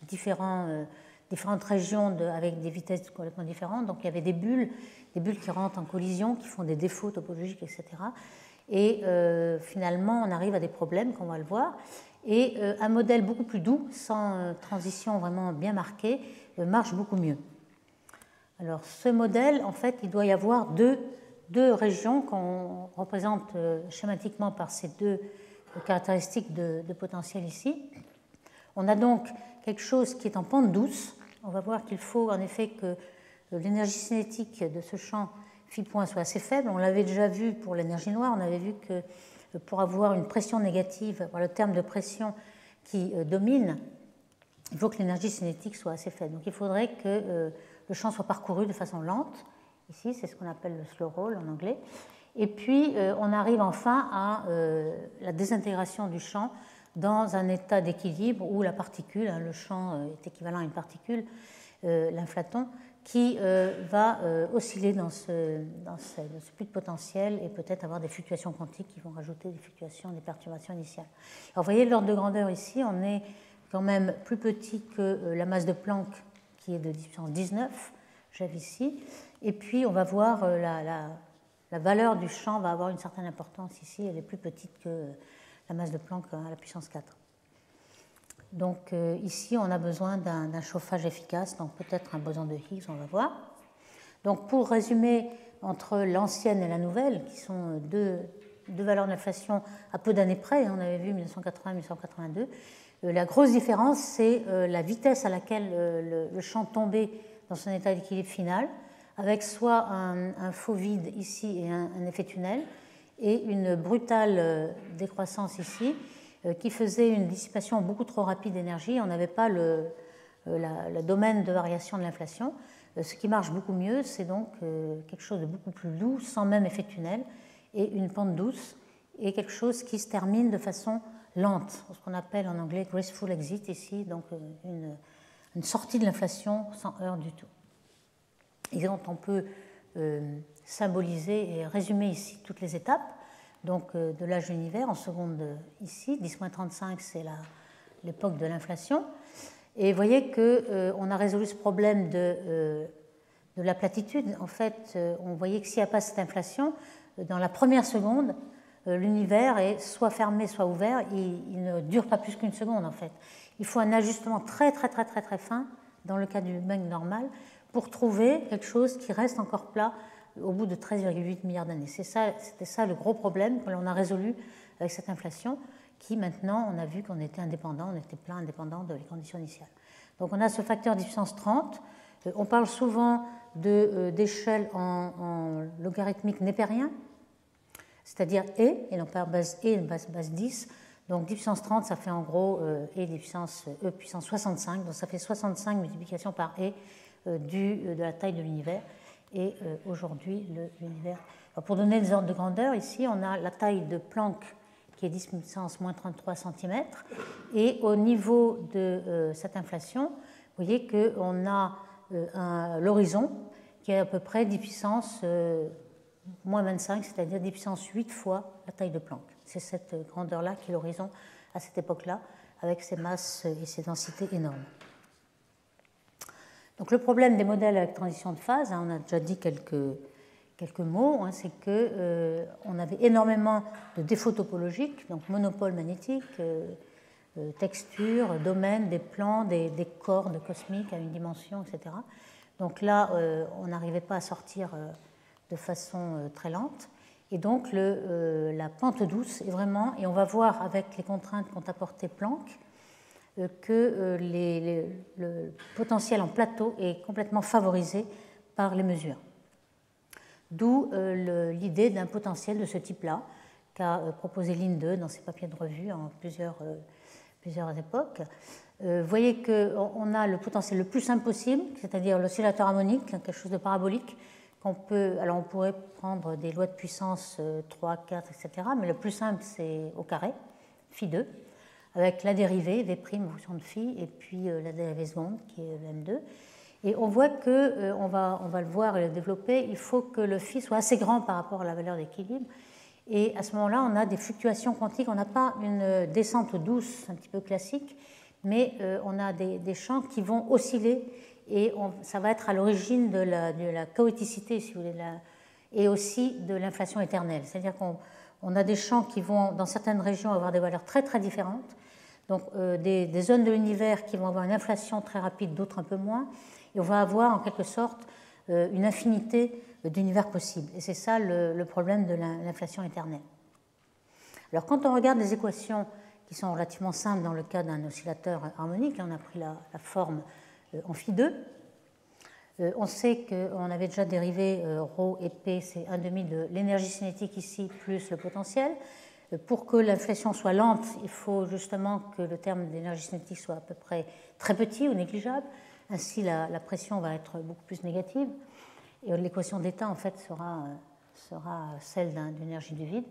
différentes régions avec des vitesses complètement différentes. Donc il y avait des bulles qui rentrent en collision, qui font des défauts topologiques, etc. Et finalement, on arrive à des problèmes, qu'on va le voir. Et un modèle beaucoup plus doux, sans transition vraiment bien marquée, marche beaucoup mieux. Alors ce modèle, en fait, il doit y avoir deux régions qu'on représente schématiquement par ces deux caractéristiques de potentiel ici. On a donc quelque chose qui est en pente douce. On va voir qu'il faut en effet que l'énergie cinétique de ce champ phi point soit assez faible. On l'avait déjà vu pour l'énergie noire. On avait vu que pour avoir une pression négative, avoir le terme de pression qui domine, il faut que l'énergie cinétique soit assez faible. Donc il faudrait que le champ soit parcouru de façon lente. Ici, c'est ce qu'on appelle le slow roll en anglais. Et puis, on arrive enfin à la désintégration du champ dans un état d'équilibre où la particule, le champ est équivalent à une particule, l'inflaton, qui va osciller dans ce puits de potentiel et peut-être avoir des fluctuations quantiques qui vont rajouter des fluctuations, des perturbations initiales. Alors, vous voyez, l'ordre de grandeur ici, on est quand même plus petit que la masse de Planck, qui est de 10 puissance 19, j'avais ici. Et puis, on va voir la valeur du champ va avoir une certaine importance ici. Elle est plus petite que la masse de Planck à la puissance 4. Donc, ici, on a besoin d'un chauffage efficace, donc peut-être un boson de Higgs, on va voir. Donc, pour résumer, entre l'ancienne et la nouvelle, qui sont deux valeurs d'inflation à peu d'années près, on avait vu 1980-1982, la grosse différence, c'est la vitesse à laquelle le champ tombait dans son état d'équilibre final, avec soit un faux vide ici et un effet tunnel, et une brutale décroissance ici, qui faisait une dissipation beaucoup trop rapide d'énergie. On n'avait pas le domaine de variation de l'inflation. Ce qui marche beaucoup mieux, c'est donc quelque chose de beaucoup plus doux, sans même effet tunnel, et une pente douce, et quelque chose qui se termine de façon lente, ce qu'on appelle en anglais graceful exit ici, donc une sortie de l'inflation sans heurts du tout. Et donc on peut symboliser et résumer ici toutes les étapes donc, de l'âge de l'univers en seconde ici, 10-35 c'est l'époque de l'inflation. Et vous voyez qu'on a résolu ce problème de la platitude. En fait, on voyait que s'il n'y a pas cette inflation, dans la première seconde, l'univers est soit fermé, soit ouvert. Il ne dure pas plus qu'une seconde, en fait. Il faut un ajustement très fin, dans le cas du Big Bang normal, pour trouver quelque chose qui reste encore plat au bout de 13,8 milliards d'années. C'était ça le gros problème que l'on a résolu avec cette inflation, qui maintenant, on a vu qu'on était indépendant, on était plein indépendant de les conditions initiales. Donc on a ce facteur 10 puissance 30. On parle souvent d'échelle en logarithmique népérien, c'est-à-dire et non pas base et, base 10. Donc 10 puissance 30, ça fait en gros e puissance 65, donc ça fait 65 multiplications par e de la taille de l'univers. Et aujourd'hui, l'univers... Pour donner des ordres de grandeur, ici, on a la taille de Planck qui est 10 puissance moins 33 cm. Et au niveau de cette inflation, vous voyez qu'on a l'horizon qui est à peu près 10 puissance moins 25, c'est-à-dire 10 puissance 8 fois la taille de Planck. C'est cette grandeur-là qui est l'horizon à cette époque-là, avec ces masses et ces densités énormes. Donc le problème des modèles avec transition de phase, on a déjà dit quelques mots, c'est qu'on avait énormément de défauts topologiques, donc monopole magnétique, texture, domaine, des plans, des cordes cosmiques à une dimension, etc. Donc là, on n'arrivait pas à sortir de façon très lente. Et donc la pente douce est vraiment, et on va voir avec les contraintes qu'ont apportées Planck, que le potentiel en plateau est complètement favorisé par les mesures. D'où l'idée d'un potentiel de ce type-là qu'a proposé Linde dans ses papiers de revue en plusieurs époques. Vous voyez qu'on a le potentiel le plus simple possible, c'est-à-dire l'oscillateur harmonique, quelque chose de parabolique. Alors on pourrait prendre des lois de puissance 3, 4, etc., mais le plus simple c'est au carré, φ2, avec la dérivée v' en fonction de φ, et puis la dérivée seconde qui est le m2. Et on voit que, on va le voir et le développer, il faut que le φ soit assez grand par rapport à la valeur d'équilibre. Et à ce moment-là, on a des fluctuations quantiques. On n'a pas une descente douce, un petit peu classique, mais on a des champs qui vont osciller et ça va être à l'origine de la chaoticité, si vous voulez, et aussi de l'inflation éternelle. C'est-à-dire qu'on a des champs qui vont, dans certaines régions, avoir des valeurs très très différentes. Donc des zones de l'univers qui vont avoir une inflation très rapide, d'autres un peu moins. Et on va avoir en quelque sorte une infinité d'univers possibles. Et c'est ça le problème de l'inflation éternelle. Alors quand on regarde les équations qui sont relativement simples dans le cas d'un oscillateur harmonique, là on a pris la forme en φ2, on sait qu'on avait déjà dérivé ρ et P, c'est 1/2 de l'énergie cinétique ici plus le potentiel. Pour que l'inflation soit lente, il faut justement que le terme d'énergie cinétique soit à peu près très petit ou négligeable. Ainsi, la pression va être beaucoup plus négative. Et l'équation d'état, en fait, sera celle d'une énergie du vide.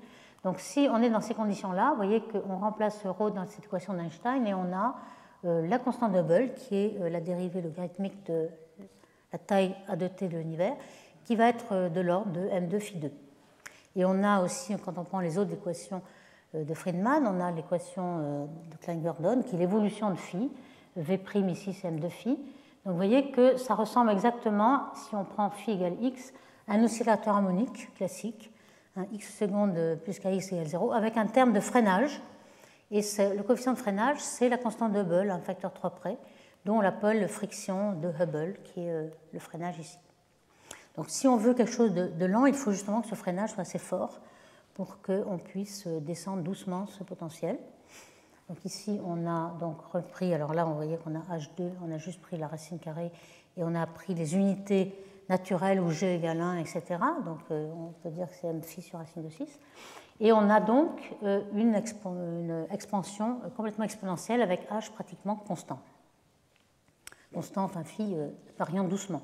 Donc, si on est dans ces conditions-là, vous voyez qu'on remplace ρ dans cette équation d'Einstein et on a la constante de Hubble, qui est la dérivée logarithmique de la taille a de t de l'univers, qui va être de l'ordre de m2 φ2. Et on a aussi, quand on prend les autres équations de Friedman, on a l'équation de Klein-Gordon, qui est l'évolution de phi, v' ici c'est m2 phi. Donc vous voyez que ça ressemble exactement, si on prend phi égale x, à un oscillateur harmonique classique, un x seconde plus kx égale 0, avec un terme de freinage. Et le coefficient de freinage, c'est la constante de Hubble, un facteur 3 près, dont on l'appelle friction de Hubble, qui est le freinage ici. Donc si on veut quelque chose de lent, il faut justement que ce freinage soit assez fort pour qu'on puisse descendre doucement ce potentiel. Donc ici, on a donc repris, alors là, on voyait qu'on a H2, on a juste pris la racine carrée et on a pris les unités naturelles où G égale 1, etc. Donc on peut dire que c'est m phi sur racine de 6. Et on a donc une expansion complètement exponentielle avec H pratiquement constant. Constant, enfin phi variant doucement.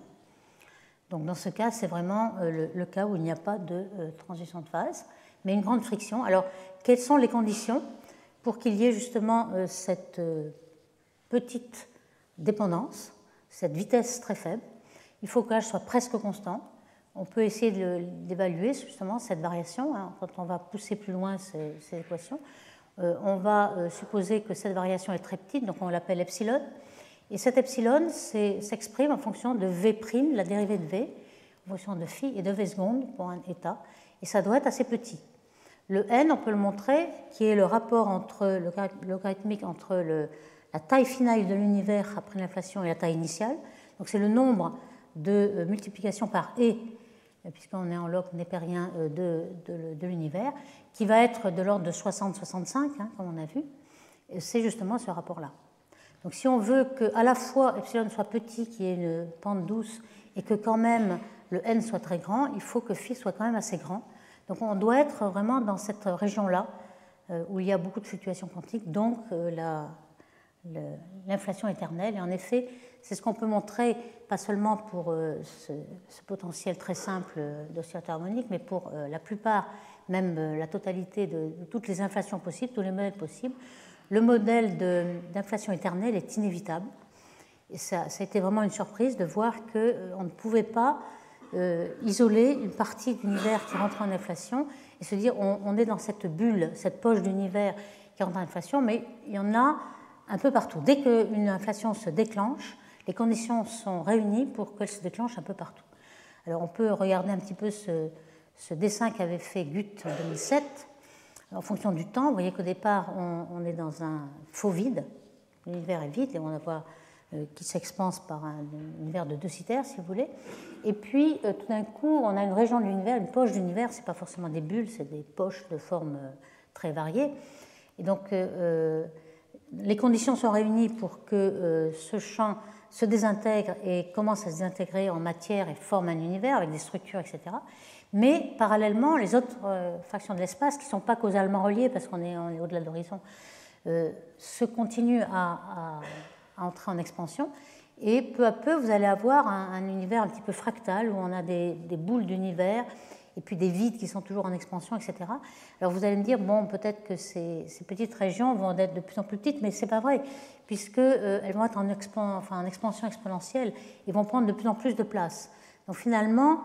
Donc dans ce cas, c'est vraiment le cas où il n'y a pas de transition de phase, mais une grande friction. Alors, quelles sont les conditions pour qu'il y ait justement cette petite dépendance, cette vitesse très faible? Il faut que H soit presque constant. On peut essayer d'évaluer justement cette variation quand on va pousser plus loin ces équations. On va supposer que cette variation est très petite, donc on l'appelle epsilon. Et cet epsilon s'exprime en fonction de V', la dérivée de V, en fonction de phi et de V seconde pour un état. Et ça doit être assez petit. Le n, on peut le montrer, qui est le rapport logarithmique entre la taille finale de l'univers après l'inflation et la taille initiale. Donc c'est le nombre de multiplications par e, puisqu'on est en log népérien de l'univers, qui va être de l'ordre de 60-65, comme on a vu. C'est justement ce rapport-là. Donc si on veut qu'à la fois epsilon soit petit, qu'il y ait une pente douce, et que quand même le n soit très grand, il faut que phi soit quand même assez grand. Donc on doit être vraiment dans cette région-là, où il y a beaucoup de fluctuations quantiques, donc l'inflation éternelle. Et en effet, c'est ce qu'on peut montrer, pas seulement pour ce potentiel très simple d'oscillateur harmonique, mais pour la plupart, même la totalité de toutes les inflations possibles, tous les modèles possibles. Le modèle d'inflation éternelle est inévitable. Et ça a été vraiment une surprise de voir qu'on ne pouvait pas isoler une partie de l'univers qui rentre en inflation et se dire on est dans cette bulle, cette poche d'univers qui rentre en inflation, mais il y en a un peu partout. Dès qu'une inflation se déclenche, les conditions sont réunies pour qu'elle se déclenche un peu partout. Alors on peut regarder un petit peu ce dessin qu'avait fait Guth en 2007. En fonction du temps, vous voyez qu'au départ, on est dans un faux vide. L'univers est vide et on voit qui s'expanse par un univers de 2 cithères, si vous voulez. Et puis, tout d'un coup, on a une région de l'univers, une poche d'univers. Ce n'est pas forcément des bulles, c'est des poches de formes très variées. Et donc, les conditions sont réunies pour que ce champ se désintègre et commence à se désintégrer en matière et forme un univers avec des structures, etc. Mais parallèlement, les autres fractions de l'espace, qui ne sont pas causalement reliées parce qu'on est au-delà de l'horizon, se continuent à entrer en expansion. Et peu à peu, vous allez avoir un univers un petit peu fractal où on a des boules d'univers et puis des vides qui sont toujours en expansion, etc. Alors vous allez me dire, bon, peut-être que ces petites régions vont être de plus en plus petites, mais ce n'est pas vrai, puisqu'elles vont être en expansion exponentielle et vont prendre de plus en plus de place. Donc finalement,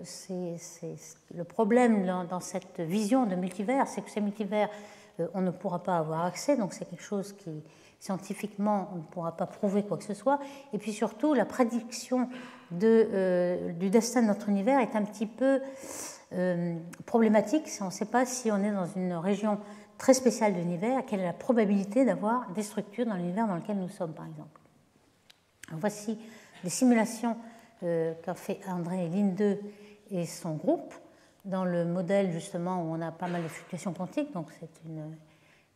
c'est le problème dans cette vision de multivers, c'est que ces multivers, on ne pourra pas avoir accès, donc c'est quelque chose qui, scientifiquement, on ne pourra pas prouver quoi que ce soit. Et puis surtout, la prédiction du destin de notre univers est un petit peu problématique. On ne sait pas si on est dans une région très spéciale de l'univers, quelle est la probabilité d'avoir des structures dans l'univers dans lequel nous sommes, par exemple. Alors, voici des simulations qu'a fait André Linde et son groupe dans le modèle justement où on a pas mal de fluctuations quantiques, donc c'est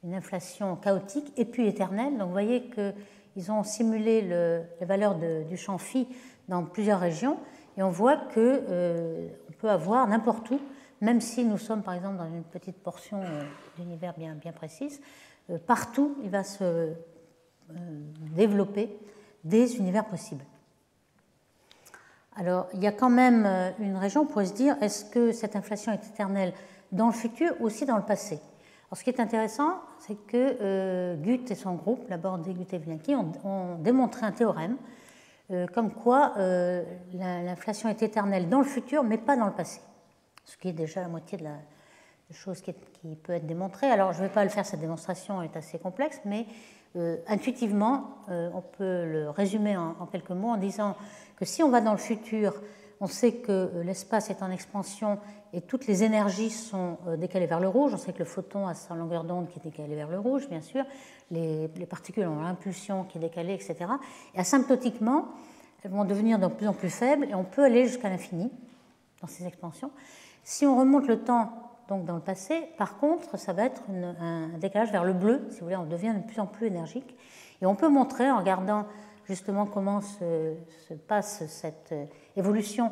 une inflation chaotique et puis éternelle. Donc vous voyez qu'ils ont simulé les valeurs du champ phi dans plusieurs régions et on voit qu'on peut avoir n'importe où, même si nous sommes par exemple dans une petite portion d'univers bien précise, partout il va se développer des univers possibles. Alors, il y a quand même une région, on pourrait se dire, est-ce que cette inflation est éternelle dans le futur ou aussi dans le passé? Alors, ce qui est intéressant, c'est que Guth et son groupe, Laborde, Guth et Vilenki, ont démontré un théorème comme quoi l'inflation est éternelle dans le futur, mais pas dans le passé. Ce qui est déjà la moitié de la chose qui peut être démontrée. Alors, je ne vais pas le faire, cette démonstration est assez complexe, mais intuitivement, on peut le résumer en quelques mots en disant que si on va dans le futur, on sait que l'espace est en expansion et toutes les énergies sont décalées vers le rouge. On sait que le photon a sa longueur d'onde qui est décalée vers le rouge, bien sûr. Les particules ont l'impulsion qui est décalée, etc. Et asymptotiquement, elles vont devenir de plus en plus faibles et on peut aller jusqu'à l'infini dans ces expansions. Si on remonte le temps donc dans le passé, par contre, ça va être un décalage vers le bleu. Si vous voulez, on devient de plus en plus énergique. Et on peut montrer en regardant justement comment se passe cette évolution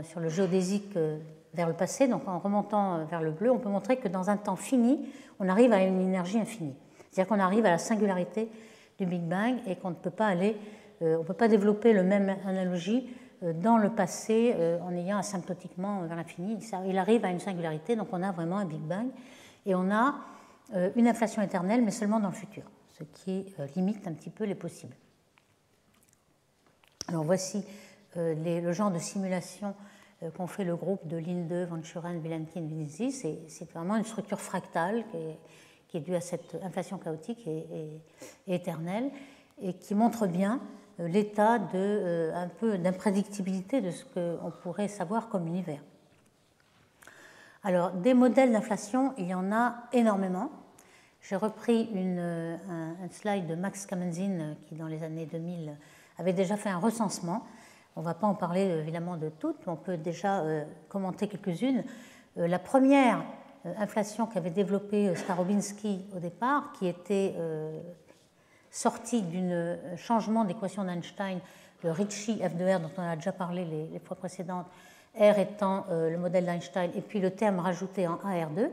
sur le géodésique vers le passé, donc en remontant vers le bleu, on peut montrer que dans un temps fini, on arrive à une énergie infinie. C'est-à-dire qu'on arrive à la singularité du Big Bang et qu'on ne peut pas on peut pas développer la même analogie dans le passé en ayant asymptotiquement vers l'infini. Il arrive à une singularité, donc on a vraiment un Big Bang et on a une inflation éternelle, mais seulement dans le futur, ce qui limite un petit peu les possibles. Alors voici le genre de simulation qu'ont fait le groupe de Linde, Van Schuren, Vilenki et Vinizzi. C'est vraiment une structure fractale qui est due à cette inflation chaotique et éternelle et qui montre bien l'état un peu d'imprédictibilité de ce qu'on pourrait savoir comme univers. Alors, des modèles d'inflation, il y en a énormément. J'ai repris un slide de Max Kamenzin qui, dans les années 2000, avait déjà fait un recensement. On ne va pas en parler évidemment de toutes, mais on peut déjà commenter quelques-unes. La première inflation qu'avait développée Starobinsky au départ, qui était sortie d'un changement d'équation d'Einstein, le Ricci F de R dont on a déjà parlé les fois précédentes, R étant le modèle d'Einstein, et puis le terme rajouté en AR2,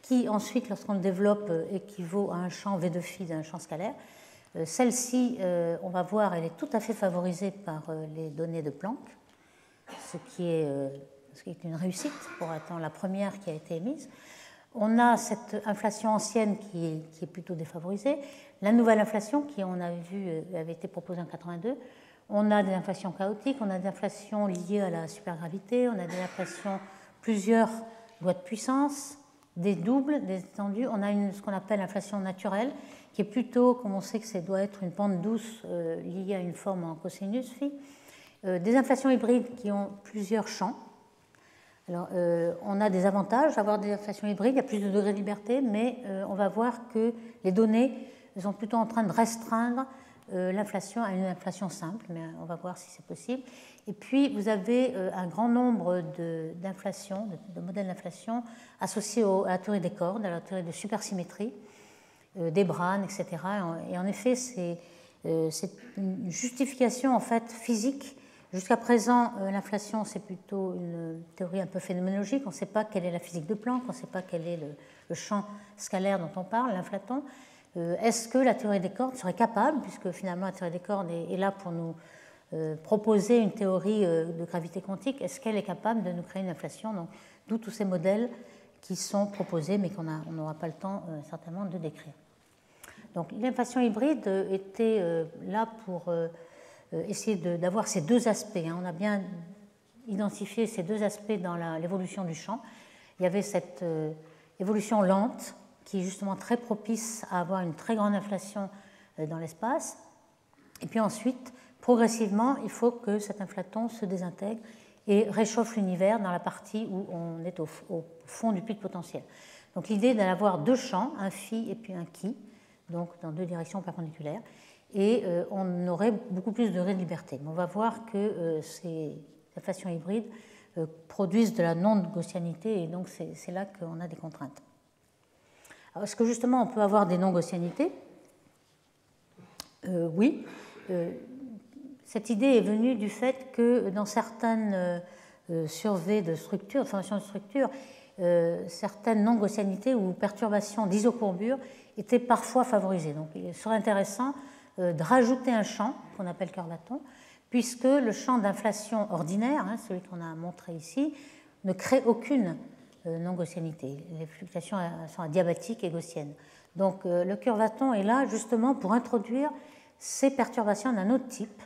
qui ensuite, lorsqu'on le développe, équivaut à un champ V de phi d'un champ scalaire. Celle-ci, on va voir, elle est tout à fait favorisée par les données de Planck, ce qui est une réussite pour être la première qui a été émise. On a cette inflation ancienne qui est plutôt défavorisée. La nouvelle inflation, qui, on a vu, avait été proposée en 1982. On a des inflations chaotiques, on a des inflations liées à la supergravité, on a des inflations plusieurs lois de puissance, des doubles, des étendues. On a ce qu'on appelle l'inflation naturelle, qui est plutôt, comme on sait que ça doit être une pente douce liée à une forme en cosinus phi. Des inflations hybrides qui ont plusieurs champs. Alors, on a des avantages à avoir des inflations hybrides, il y a plus de degrés de liberté, mais on va voir que les données sont plutôt en train de restreindre l'inflation à une inflation simple, mais on va voir si c'est possible. Et puis, vous avez un grand nombre d'inflations, de modèles d'inflation associés à la théorie des cordes, à la théorie de supersymétrie, des branes, etc. Et en effet, c'est une justification en fait physique. Jusqu'à présent, l'inflation, c'est plutôt une théorie un peu phénoménologique. On ne sait pas quelle est la physique de Planck, on ne sait pas quel est le champ scalaire dont on parle, l'inflaton. Est-ce que la théorie des cordes serait capable, puisque finalement la théorie des cordes est là pour nous proposer une théorie de gravité quantique, est-ce qu'elle est capable de nous créer une inflation? Donc, d'où tous ces modèles qui sont proposés, mais qu'on n'aura pas le temps certainement de décrire. Donc, l'inflation hybride était là pour essayer d'avoir ces deux aspects. On a bien identifié ces deux aspects dans l'évolution du champ. Il y avait cette évolution lente qui est justement très propice à avoir une très grande inflation dans l'espace. Et puis ensuite, progressivement, il faut que cet inflaton se désintègre et réchauffe l'univers dans la partie où on est au fond du puits de potentiel. Donc l'idée est d'avoir deux champs, un phi et puis un chi, donc dans deux directions perpendiculaires, et on aurait beaucoup plus de degrés de liberté. Mais on va voir que ces inflations hybrides produisent de la non-gaussianité, et donc c'est là qu'on a des contraintes. Alors, est-ce que justement on peut avoir des non-gaussianités? Oui. Cette idée est venue du fait que dans certaines surveys de structure, de formation de structure, certaines non-gaussianités ou perturbations d'isocourbure étaient parfois favorisées. Donc il serait intéressant de rajouter un champ qu'on appelle curvaton, puisque le champ d'inflation ordinaire, celui qu'on a montré ici, ne crée aucune non-gaussianité. Les fluctuations sont adiabatiques et gaussiennes. Donc le curvaton est là justement pour introduire ces perturbations d'un autre type,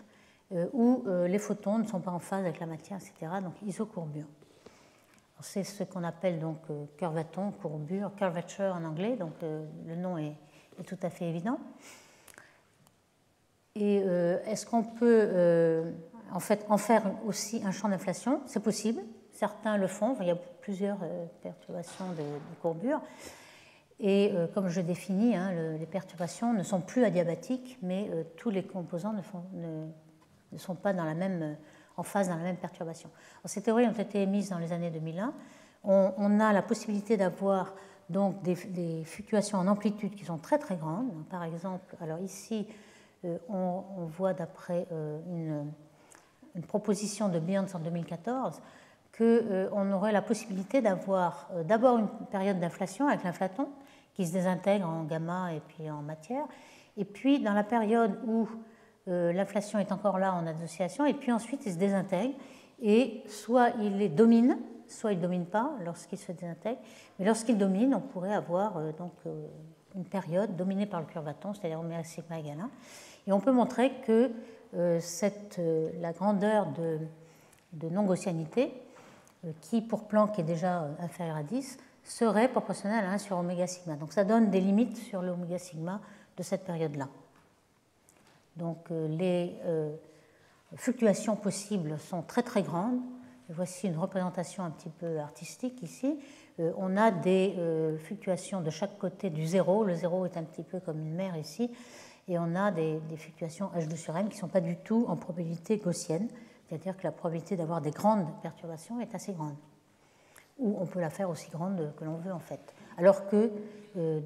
où les photons ne sont pas en phase avec la matière, etc. Donc isocourbure. C'est ce qu'on appelle donc curvaton, courbure, curvature en anglais, donc le nom est tout à fait évident. Et est-ce qu'on peut en fait en faire aussi un champ d'inflation? C'est possible, certains le font, il y a plusieurs perturbations de courbure. Et comme je définis, les perturbations ne sont plus adiabatiques, mais tous les composants ne sont pas en phase dans la même perturbation. Alors, ces théories ont été émises dans les années 2001. On a la possibilité d'avoir donc des fluctuations en amplitude qui sont très très grandes. Par exemple, alors ici, on voit d'après une proposition de Byrnes en 2014 qu'on aurait la possibilité d'avoir d'abord une période d'inflation avec l'inflaton qui se désintègre en gamma et puis en matière, et puis dans la période où l'inflation est encore là en association, et puis ensuite il se désintègre, et soit il les domine, soit il ne domine pas lorsqu'il se désintègre, mais lorsqu'il domine, on pourrait avoir une période dominée par le curvaton, c'est-à-dire oméga sigma égale 1, et on peut montrer que la grandeur de non-gaussianité, qui pour Planck est déjà inférieure à 10, serait proportionnelle à 1 sur oméga sigma. Donc ça donne des limites sur l'oméga sigma de cette période-là. Donc les fluctuations possibles sont très très grandes. Voici une représentation un petit peu artistique ici. On a des fluctuations de chaque côté du zéro. Le zéro est un petit peu comme une mer ici. Et on a des fluctuations H2 sur M qui ne sont pas du tout en probabilité gaussienne. C'est-à-dire que la probabilité d'avoir des grandes perturbations est assez grande. Ou on peut la faire aussi grande que l'on veut en fait. Alors que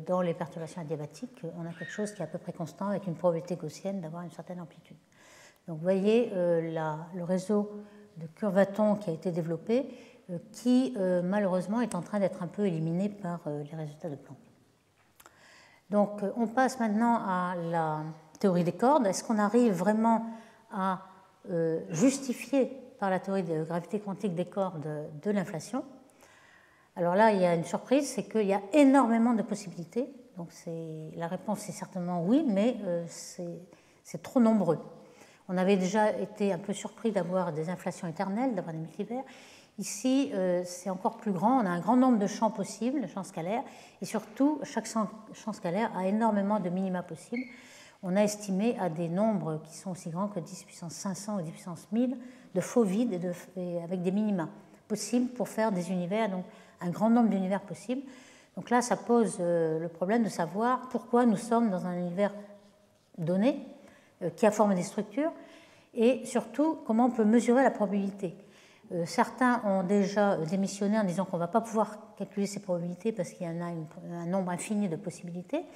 dans les perturbations adiabatiques, on a quelque chose qui est à peu près constant avec une probabilité gaussienne d'avoir une certaine amplitude. Donc vous voyez le réseau de curvatons qui a été développé, qui malheureusement est en train d'être un peu éliminé par les résultats de Planck. Donc on passe maintenant à la théorie des cordes. Est-ce qu'on arrive vraiment à justifier par la théorie de gravité quantique des cordes de l'inflation? Alors là, il y a une surprise, c'est qu'il y a énormément de possibilités. Donc la réponse est certainement oui, mais c'est trop nombreux. On avait déjà été un peu surpris d'avoir des inflations éternelles, d'avoir des multivers. Ici, c'est encore plus grand, on a un grand nombre de champs possibles, de champs scalaires, et surtout, chaque champ scalaire a énormément de minima possibles. On a estimé à des nombres qui sont aussi grands que 10 puissance 500 ou 10 puissance 1000 de faux vides avec des minima possibles pour faire des univers, donc un grand nombre d'univers possibles. Donc là, ça pose le problème de savoir pourquoi nous sommes dans un univers donné qui a formé des structures, et surtout comment on peut mesurer la probabilité. Certains ont déjà démissionné en disant qu'on ne va pas pouvoir calculer ces probabilités parce qu'il y en a un nombre infini de possibilités.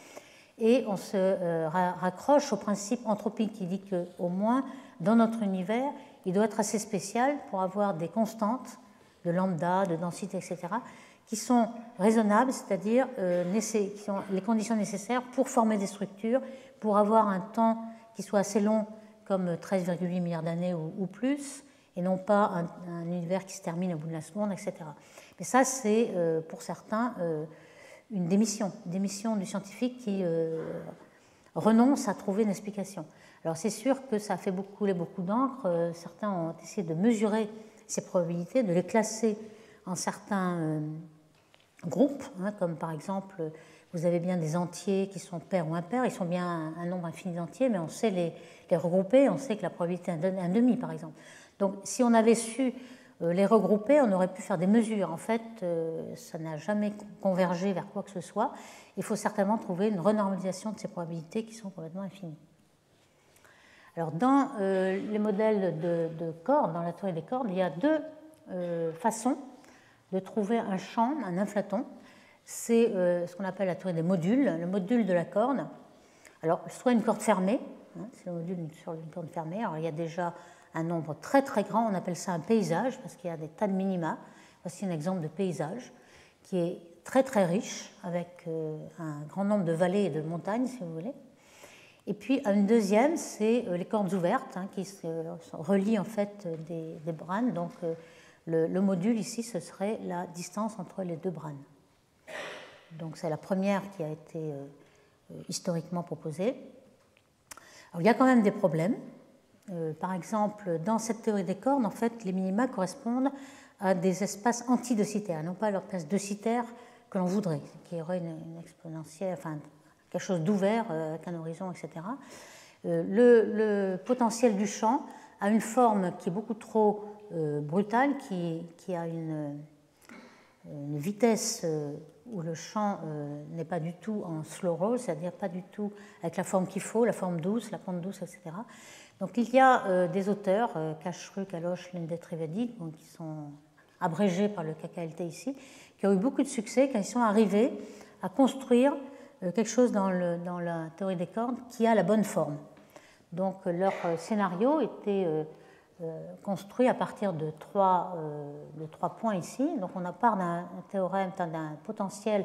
Et on se raccroche au principe anthropique qui dit qu'au moins, dans notre univers, il doit être assez spécial pour avoir des constantes de lambda, de densité, etc., qui sont raisonnables, c'est-à-dire qui ont les conditions nécessaires pour former des structures, pour avoir un temps qui soit assez long, comme 13,8 milliards d'années ou plus, et non pas un univers qui se termine au bout de la seconde, etc. Mais ça, c'est pour certains une démission du scientifique qui renonce à trouver une explication. Alors c'est sûr que ça a fait couler beaucoup d'encre. Certains ont essayé de mesurer ces probabilités, de les classer en certains groupes, comme par exemple, vous avez bien des entiers qui sont pairs ou impairs, ils sont bien un nombre infini d'entiers, mais on sait les regrouper, on sait que la probabilité est un demi, par exemple. Donc si on avait su les regrouper, on aurait pu faire des mesures. En fait, ça n'a jamais convergé vers quoi que ce soit. Il faut certainement trouver une renormalisation de ces probabilités qui sont complètement infinies. Alors, dans les modèles de cordes, dans la théorie des cordes, il y a deux façons de trouver un champ, un inflaton. C'est ce qu'on appelle la théorie des modules, le module de la corde. Alors, soit une corde fermée, c'est le module sur une corde fermée. Alors, il y a déjà un nombre très très grand, on appelle ça un paysage, parce qu'il y a des tas de minima. Voici un exemple de paysage qui est très très riche, avec un grand nombre de vallées et de montagnes, si vous voulez. Et puis une deuxième, c'est les cordes ouvertes, qui se relient en fait des branes. Donc le module ici, ce serait la distance entre les deux branes. Donc c'est la première qui a été historiquement proposée. Alors, il y a quand même des problèmes. Par exemple, dans cette théorie des cordes, en fait, les minima correspondent à des espaces antideucitaires, non pas à leur place deuticitaire que l'on voudrait, qui aurait une exponentielle, enfin quelque chose d'ouvert avec un horizon, etc. Le potentiel du champ a une forme qui est beaucoup trop brutale, qui a une vitesse où le champ n'est pas du tout en slow roll, c'est-à-dire pas du tout avec la forme qu'il faut, la forme douce, la pente douce, etc. Donc il y a des auteurs, Cacheru, Kaloch, Lindet, Trivedi, qui sont abrégés par le KKLT ici, qui ont eu beaucoup de succès quand ils sont arrivés à construire quelque chose dans la théorie des cordes qui a la bonne forme. Donc leur scénario était construit à partir de trois points ici. Donc on part d'un théorème, d'un potentiel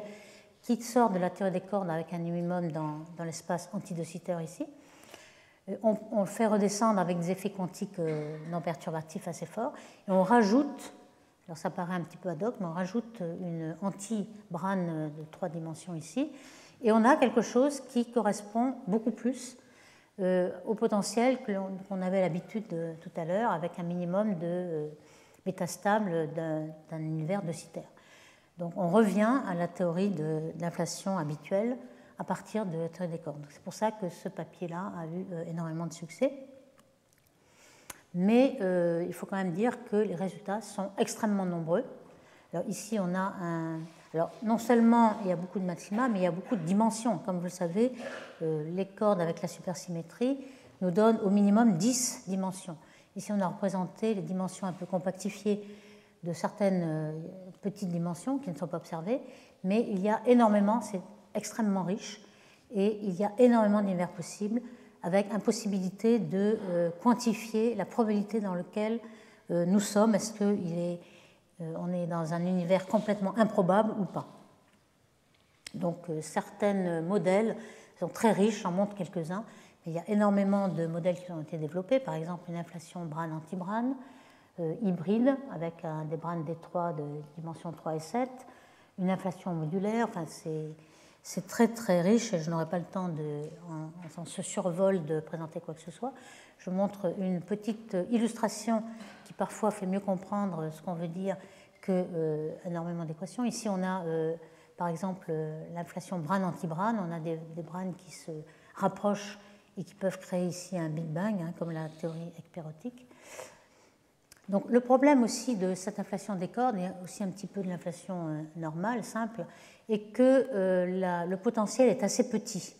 qui sort de la théorie des cordes avec un minimum dans l'espace antideucitaire ici. On le fait redescendre avec des effets quantiques non perturbatifs assez forts. Et on rajoute, alors ça paraît un petit peu ad hoc, mais on rajoute une anti-brane de 3 dimensions ici. Et on a quelque chose qui correspond beaucoup plus au potentiel qu'on avait l'habitude tout à l'heure, avec un minimum de métastable d'un univers deuticitaire. Donc on revient à la théorie de l'inflation habituelle à partir de la théorie des cordes. C'est pour ça que ce papier-là a eu énormément de succès. Mais il faut quand même dire que les résultats sont extrêmement nombreux. Alors ici, on a Alors non seulement il y a beaucoup de maxima, mais il y a beaucoup de dimensions. Comme vous le savez, les cordes avec la supersymétrie nous donnent au minimum 10 dimensions. Ici, on a représenté les dimensions un peu compactifiées de certaines petites dimensions qui ne sont pas observées, mais il y a énormément, c'est extrêmement riche, et il y a énormément d'univers possibles, avec impossibilité de quantifier la probabilité dans laquelle nous sommes. Est-ce qu'on est dans un univers complètement improbable ou pas? Donc certains modèles sont très riches, j'en montre quelques-uns, mais il y a énormément de modèles qui ont été développés, par exemple une inflation brane-anti-brane, hybride, avec des branes d'étroit de dimension 3 et 7, une inflation modulaire, enfin c'est très très riche et je n'aurai pas le temps en ce survol de présenter quoi que ce soit. Je montre une petite illustration qui parfois fait mieux comprendre ce qu'on veut dire qu'énormément d'équations. Ici, on a par exemple l'inflation Brane-anti-Brane. On a des branes qui se rapprochent et qui peuvent créer ici un Big Bang, hein, comme la théorie ekpérotique. Donc le problème aussi de cette inflation des cordes, et aussi un petit peu de l'inflation normale, simple, est que le potentiel est assez petit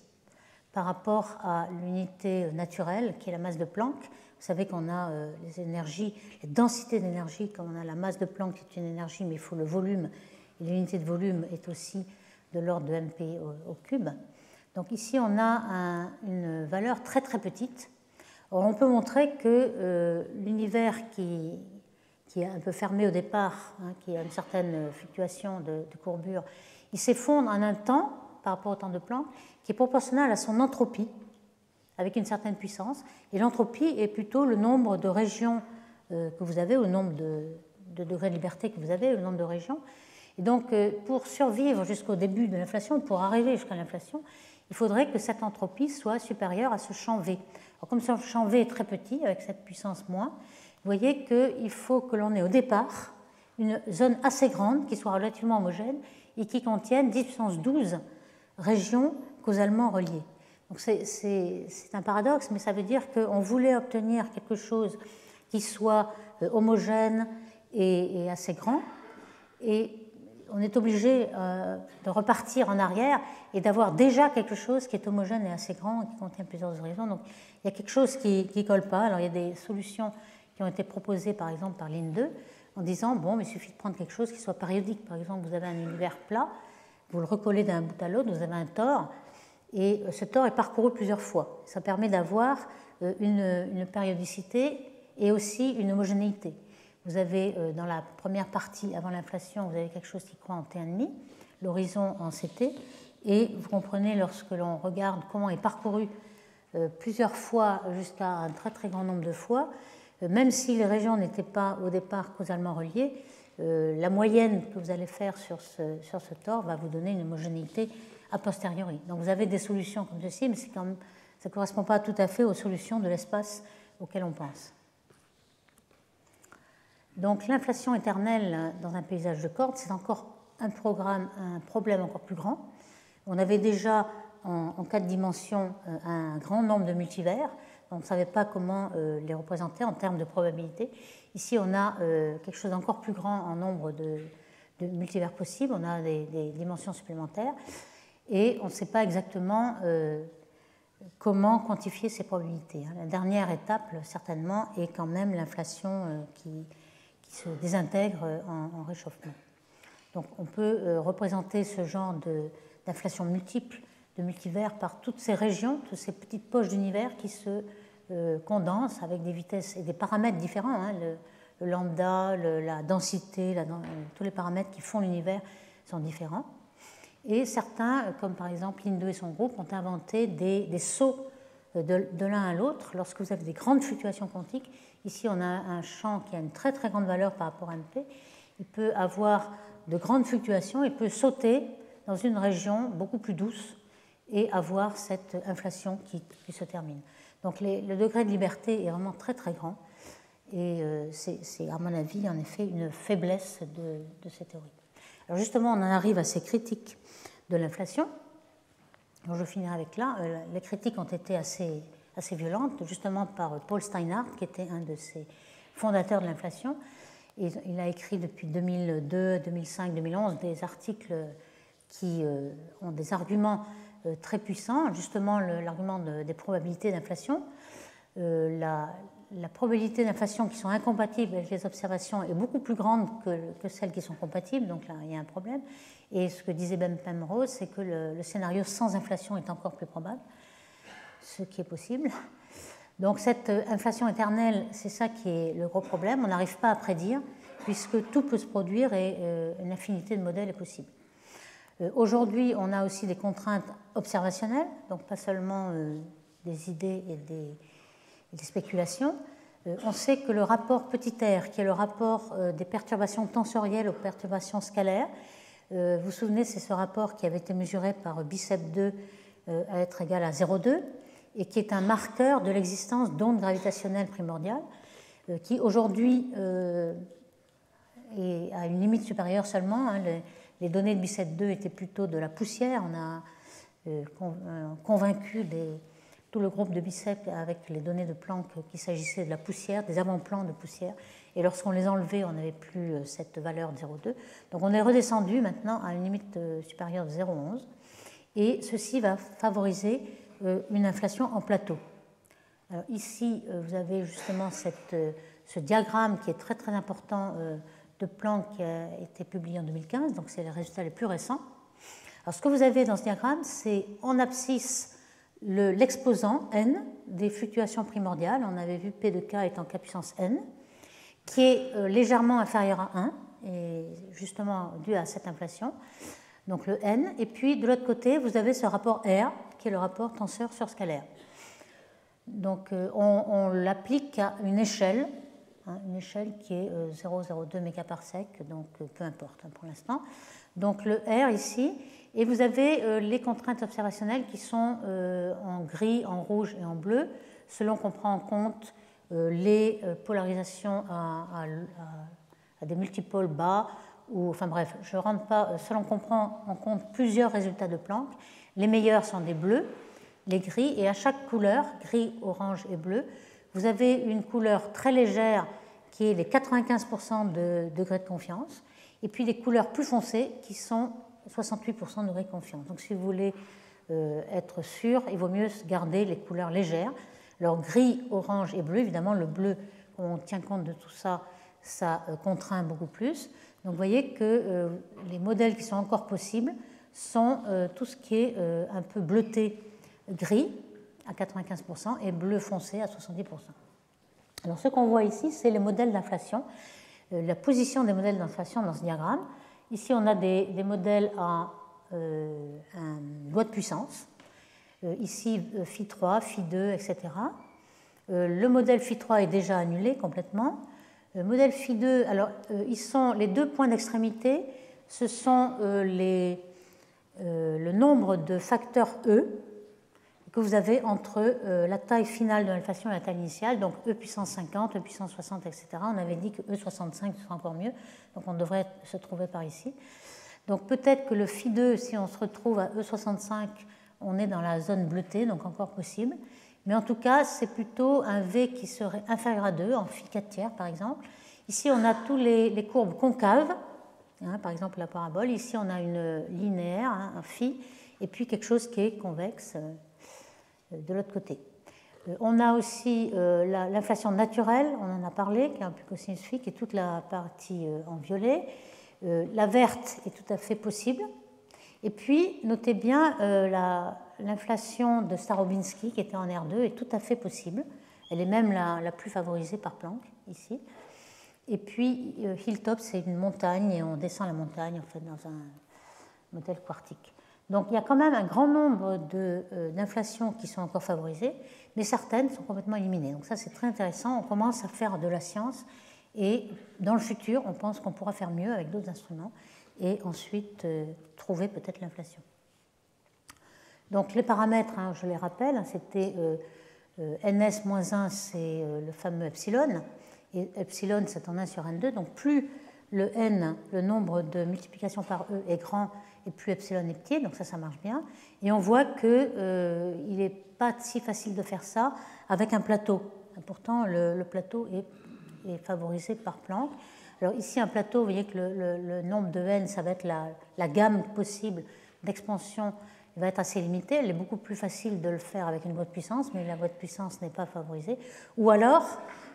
par rapport à l'unité naturelle qui est la masse de Planck. Vous savez qu'on a les énergies, les densités d'énergie, comme on a la masse de Planck qui est une énergie, mais il faut le volume, et l'unité de volume est aussi de l'ordre de MP au cube. Donc ici on a une valeur très très petite. Or, on peut montrer que l'univers qui est un peu fermé au départ, hein, qui a une certaine fluctuation de courbure, il s'effondre en un temps par rapport au temps de Planck qui est proportionnel à son entropie avec une certaine puissance. Et l'entropie est plutôt le nombre de régions que vous avez, ou le nombre de degrés de liberté que vous avez, le nombre de régions. Et donc, pour survivre jusqu'au début de l'inflation, pour arriver jusqu'à l'inflation, il faudrait que cette entropie soit supérieure à ce champ V. Alors, comme ce champ V est très petit, avec cette puissance moins, vous voyez qu'il faut que l'on ait au départ une zone assez grande qui soit relativement homogène et qui contienne 10 puissance 12 régions causalement reliées. Donc c'est un paradoxe, mais ça veut dire qu'on voulait obtenir quelque chose qui soit homogène et assez grand, et on est obligé de repartir en arrière et d'avoir déjà quelque chose qui est homogène et assez grand et qui contient plusieurs horizons. Donc il y a quelque chose qui ne colle pas. Alors il y a des solutions qui ont été proposées par exemple par Linde en disant bon, mais il suffit de prendre quelque chose qui soit périodique. Par exemple, vous avez un univers plat, vous le recollez d'un bout à l'autre, vous avez un tore, et ce tore est parcouru plusieurs fois. Ça permet d'avoir une périodicité et aussi une homogénéité. Vous avez dans la première partie, avant l'inflation, vous avez quelque chose qui croît en T1,5, l'horizon en CT, et vous comprenez lorsque l'on regarde comment est parcouru plusieurs fois jusqu'à un très très grand nombre de fois, même si les régions n'étaient pas au départ causalement reliées, la moyenne que vous allez faire sur ce tore va vous donner une homogénéité a posteriori. Donc vous avez des solutions comme ceci, mais ça ne correspond pas tout à fait aux solutions de l'espace auxquelles on pense. Donc l'inflation éternelle dans un paysage de cordes, c'est encore un problème encore plus grand. On avait déjà en 4 dimensions un grand nombre de multivers, on ne savait pas comment les représenter en termes de probabilité. Ici, on a quelque chose d'encore plus grand en nombre de multivers possibles, on a des dimensions supplémentaires, et on ne sait pas exactement comment quantifier ces probabilités. La dernière étape, certainement, est quand même l'inflation qui se désintègre en réchauffement. Donc on peut représenter ce genre d'inflation multiple, de multivers, par toutes ces régions, toutes ces petites poches d'univers qui se condensent avec des vitesses et des paramètres différents, hein, le lambda, la densité, tous les paramètres qui font l'univers sont différents. Et certains, comme par exemple Linde et son groupe, ont inventé des sauts de l'un à l'autre lorsque vous avez des grandes fluctuations quantiques. Ici, on a un champ qui a une très très grande valeur par rapport à MP. Il peut avoir de grandes fluctuations, il peut sauter dans une région beaucoup plus douce et avoir cette inflation qui se termine. Donc le degré de liberté est vraiment très très grand et c'est à mon avis en effet une faiblesse de ces théories. Alors justement, on en arrive à ces critiques de l'inflation. Alors je finirai avec là. Les critiques ont été assez violentes, justement par Paul Steinhardt, qui était un de ces fondateurs de l'inflation. Il a écrit depuis 2002, 2005, 2011 des articles qui ont des arguments très puissants, justement l'argument des probabilités d'inflation. La probabilité d'inflation qui sont incompatibles avec les observations est beaucoup plus grande que celles qui sont compatibles, donc là il y a un problème. Et ce que disait Ben Penrose, c'est que le scénario sans inflation est encore plus probable, ce qui est possible. Donc cette inflation éternelle, c'est ça qui est le gros problème. On n'arrive pas à prédire, puisque tout peut se produire et une infinité de modèles est possible. Aujourd'hui, on a aussi des contraintes observationnelles, donc pas seulement des idées et des spéculations. On sait que le rapport petit r, qui est le rapport des perturbations tensorielles aux perturbations scalaires, Vous vous souvenez, c'est ce rapport qui avait été mesuré par BICEP2 à être égal à 0,2 et qui est un marqueur de l'existence d'ondes gravitationnelles primordiales qui aujourd'hui est à une limite supérieure seulement. Les données de BICEP2 étaient plutôt de la poussière. On a convaincu tout le groupe de BICEP avec les données de Planck qu'il s'agissait de la poussière, des avant-plans de poussière. Et lorsqu'on les enlevait, on n'avait plus cette valeur de 0,2. Donc on est redescendu maintenant à une limite supérieure de 0,11. Et ceci va favoriser une inflation en plateau. Alors ici, vous avez justement ce diagramme qui est très très important de Planck qui a été publié en 2015. Donc c'est les résultats les plus récents. Alors ce que vous avez dans ce diagramme, c'est en abscisse l'exposant n des fluctuations primordiales. On avait vu P de K étant K puissance n, qui est légèrement inférieur à 1, et justement dû à cette inflation, donc le n. Et puis de l'autre côté, vous avez ce rapport R, qui est le rapport tenseur sur scalaire. Donc on l'applique à une échelle qui est 0,02 mégaparsec, donc peu importe pour l'instant. Donc le R ici, et vous avez les contraintes observationnelles qui sont en gris, en rouge et en bleu, selon qu'on prend en compte les polarisations à des multipôles bas, ou enfin bref, je ne rentre pas, selon qu'on prend en compte plusieurs résultats de Planck. Les meilleurs sont des bleus, les gris, et à chaque couleur, gris, orange et bleu, vous avez une couleur très légère qui est les 95% de degrés de confiance, et puis des couleurs plus foncées qui sont 68% de degrés de confiance. Donc si vous voulez être sûr, il vaut mieux garder les couleurs légères. Alors gris, orange et bleu, évidemment le bleu, quand on tient compte de tout ça, ça contraint beaucoup plus. Donc vous voyez que les modèles qui sont encore possibles sont tout ce qui est un peu bleuté gris à 95% et bleu foncé à 70%. Alors ce qu'on voit ici, c'est les modèles d'inflation, la position des modèles d'inflation dans ce diagramme. Ici, on a des modèles à loi de puissance. Ici, Phi3, Phi2, etc. Le modèle Phi3 est déjà annulé complètement. Le modèle Phi2, alors, les deux points d'extrémité, ce sont le nombre de facteurs E que vous avez entre la taille finale de l'inflation et la taille initiale, donc E puissance 50, E puissance 60, etc. On avait dit que E65 serait encore mieux, donc on devrait se trouver par ici. Donc peut-être que le Phi2, si on se retrouve à E65, on est dans la zone bleutée, donc encore possible. Mais en tout cas, c'est plutôt un V qui serait inférieur à 2, en Phi 4 tiers par exemple. Ici, on a tous les courbes concaves, par exemple la parabole. Ici, on a une linéaire, un Phi, et puis quelque chose qui est convexe de l'autre côté. On a aussi l'inflation naturelle, on en a parlé, qui est un peu cosinus phi, qui est toute la partie en violet. La verte est tout à fait possible. Et puis, notez bien, l'inflation de Starobinsky, qui était en R2, est tout à fait possible. Elle est même la plus favorisée par Planck, ici. Et puis, Hilltop, c'est une montagne, et on descend la montagne, en fait, dans un modèle quartique. Donc il y a quand même un grand nombre d'inflations qui sont encore favorisées, mais certaines sont complètement éliminées. Donc ça c'est très intéressant, on commence à faire de la science et dans le futur on pense qu'on pourra faire mieux avec d'autres instruments et ensuite trouver peut-être l'inflation. Donc les paramètres, je les rappelle, c'était ns-1 c'est le fameux epsilon, et epsilon c'est en 1 sur n2, donc plus le n, le nombre de multiplications par e est grand et plus epsilon est petit, donc ça marche bien. Et on voit qu'il n'est pas si facile de faire ça avec un plateau. Pourtant, le plateau est favorisé par Planck. Alors ici, un plateau, vous voyez que le nombre de n, ça va être la gamme possible d'expansion va être assez limitée. Elle est beaucoup plus facile de le faire avec une voie de puissance, mais la voie de puissance n'est pas favorisée. Ou alors,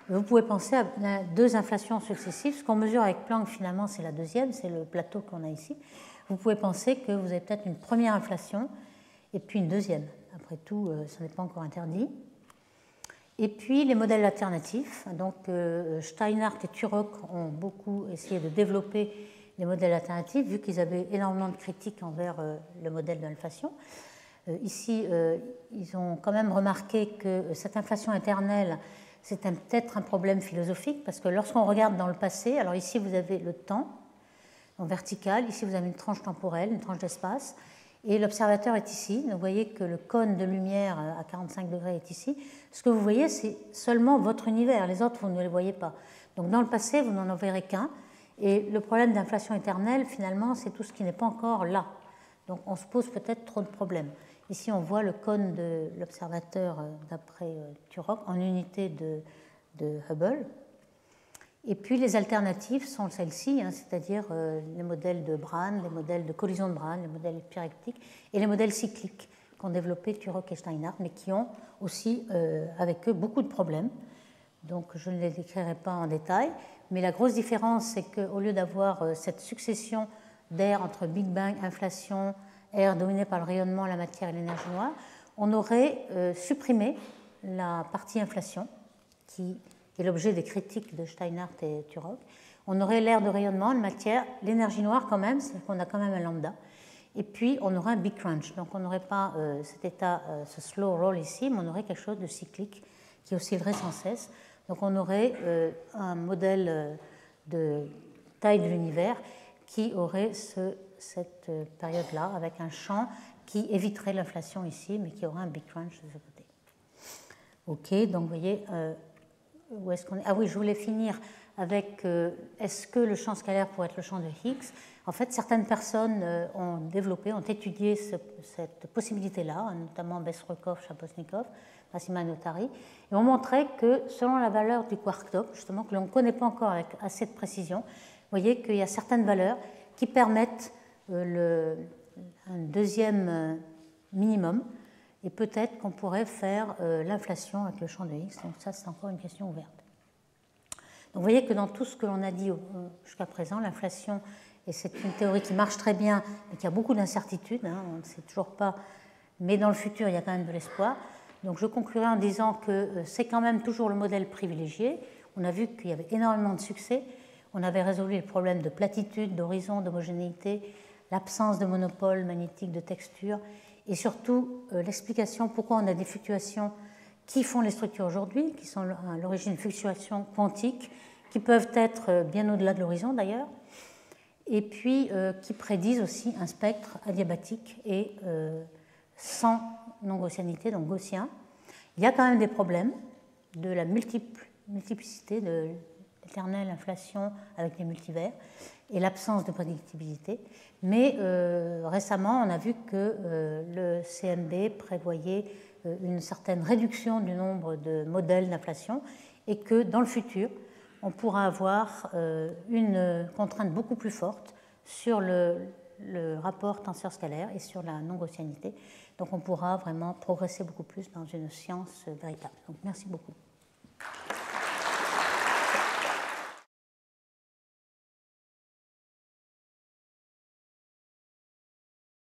vous pouvez penser à deux inflations successives. Ce qu'on mesure avec Planck, finalement, c'est la deuxième, c'est le plateau qu'on a ici. Vous pouvez penser que vous avez peut-être une première inflation et puis une deuxième. Après tout, ce n'est pas encore interdit. Et puis, les modèles alternatifs. Donc, Steinhardt et Turok ont beaucoup essayé de développer les modèles alternatifs, vu qu'ils avaient énormément de critiques envers le modèle de l'inflation. Ici, ils ont quand même remarqué que cette inflation éternelle, c'est peut-être un problème philosophique, parce que lorsqu'on regarde dans le passé, alors ici vous avez le temps, en verticale. Ici, vous avez une tranche temporelle, une tranche d'espace. Et l'observateur est ici. Donc, vous voyez que le cône de lumière à 45 degrés est ici. Ce que vous voyez, c'est seulement votre univers. Les autres, vous ne les voyez pas. Donc, dans le passé, vous n'en verrez qu'un. Et le problème d'inflation éternelle, finalement, c'est tout ce qui n'est pas encore là. Donc, on se pose peut-être trop de problèmes. Ici, on voit le cône de l'observateur d'après Turok en unité de Hubble. Et puis les alternatives sont celles-ci, hein, c'est-à-dire les modèles de Brane, les modèles de collision de Brane, les modèles pyrectiques et les modèles cycliques qu'ont développés Turok et Steinhardt, mais qui ont aussi avec eux beaucoup de problèmes. Donc je ne les décrirai pas en détail, mais la grosse différence, c'est qu'au lieu d'avoir cette succession d'air entre Big Bang, inflation, air dominé par le rayonnement, la matière et l'énergie noire, on aurait supprimé la partie inflation qui est l'objet des critiques de Steinhardt et Turok. On aurait l'air de rayonnement, la matière, l'énergie noire quand même, c'est qu'on a quand même un lambda. Et puis on aurait un big crunch, donc on n'aurait pas cet état, ce slow roll ici, mais on aurait quelque chose de cyclique qui oscillerait sans cesse. Donc on aurait un modèle de taille de l'univers qui aurait cette période-là avec un champ qui éviterait l'inflation ici, mais qui aurait un big crunch de ce côté. Ok, donc vous voyez, où est-ce qu'on est? Ah oui, je voulais finir avec est-ce que le champ scalaire pourrait être le champ de Higgs? En fait, certaines personnes ont développé, ont étudié cette possibilité-là, notamment Besrekov, Shaposnikov, Massima Notari, et ont montré que selon la valeur du quark top, justement, que l'on ne connaît pas encore avec assez de précision, vous voyez qu'il y a certaines valeurs qui permettent un deuxième minimum, et peut-être qu'on pourrait faire l'inflation avec le champ de Higgs. Donc ça, c'est encore une question ouverte. Donc vous voyez que dans tout ce que l'on a dit jusqu'à présent, l'inflation, et c'est une théorie qui marche très bien, mais qui a beaucoup d'incertitudes, hein, on ne sait toujours pas, mais dans le futur, il y a quand même de l'espoir. Donc je conclurai en disant que c'est quand même toujours le modèle privilégié. On a vu qu'il y avait énormément de succès. On avait résolu les problèmes de platitude, d'horizon, d'homogénéité, l'absence de monopole magnétique, de texture, et surtout l'explication pourquoi on a des fluctuations qui font les structures aujourd'hui, qui sont à l'origine de fluctuations quantiques, qui peuvent être bien au-delà de l'horizon d'ailleurs, et puis qui prédisent aussi un spectre adiabatique et sans non-gaussianité, donc gaussien. Il y a quand même des problèmes de la multiplicité, de l'éternelle inflation avec les multivers et l'absence de prédictibilité. Mais récemment, on a vu que le CMB prévoyait une certaine réduction du nombre de modèles d'inflation et que dans le futur, on pourra avoir une contrainte beaucoup plus forte sur le rapport tenseur-scalaire et sur la non-gaussianité. Donc on pourra vraiment progresser beaucoup plus dans une science véritable. Donc merci beaucoup.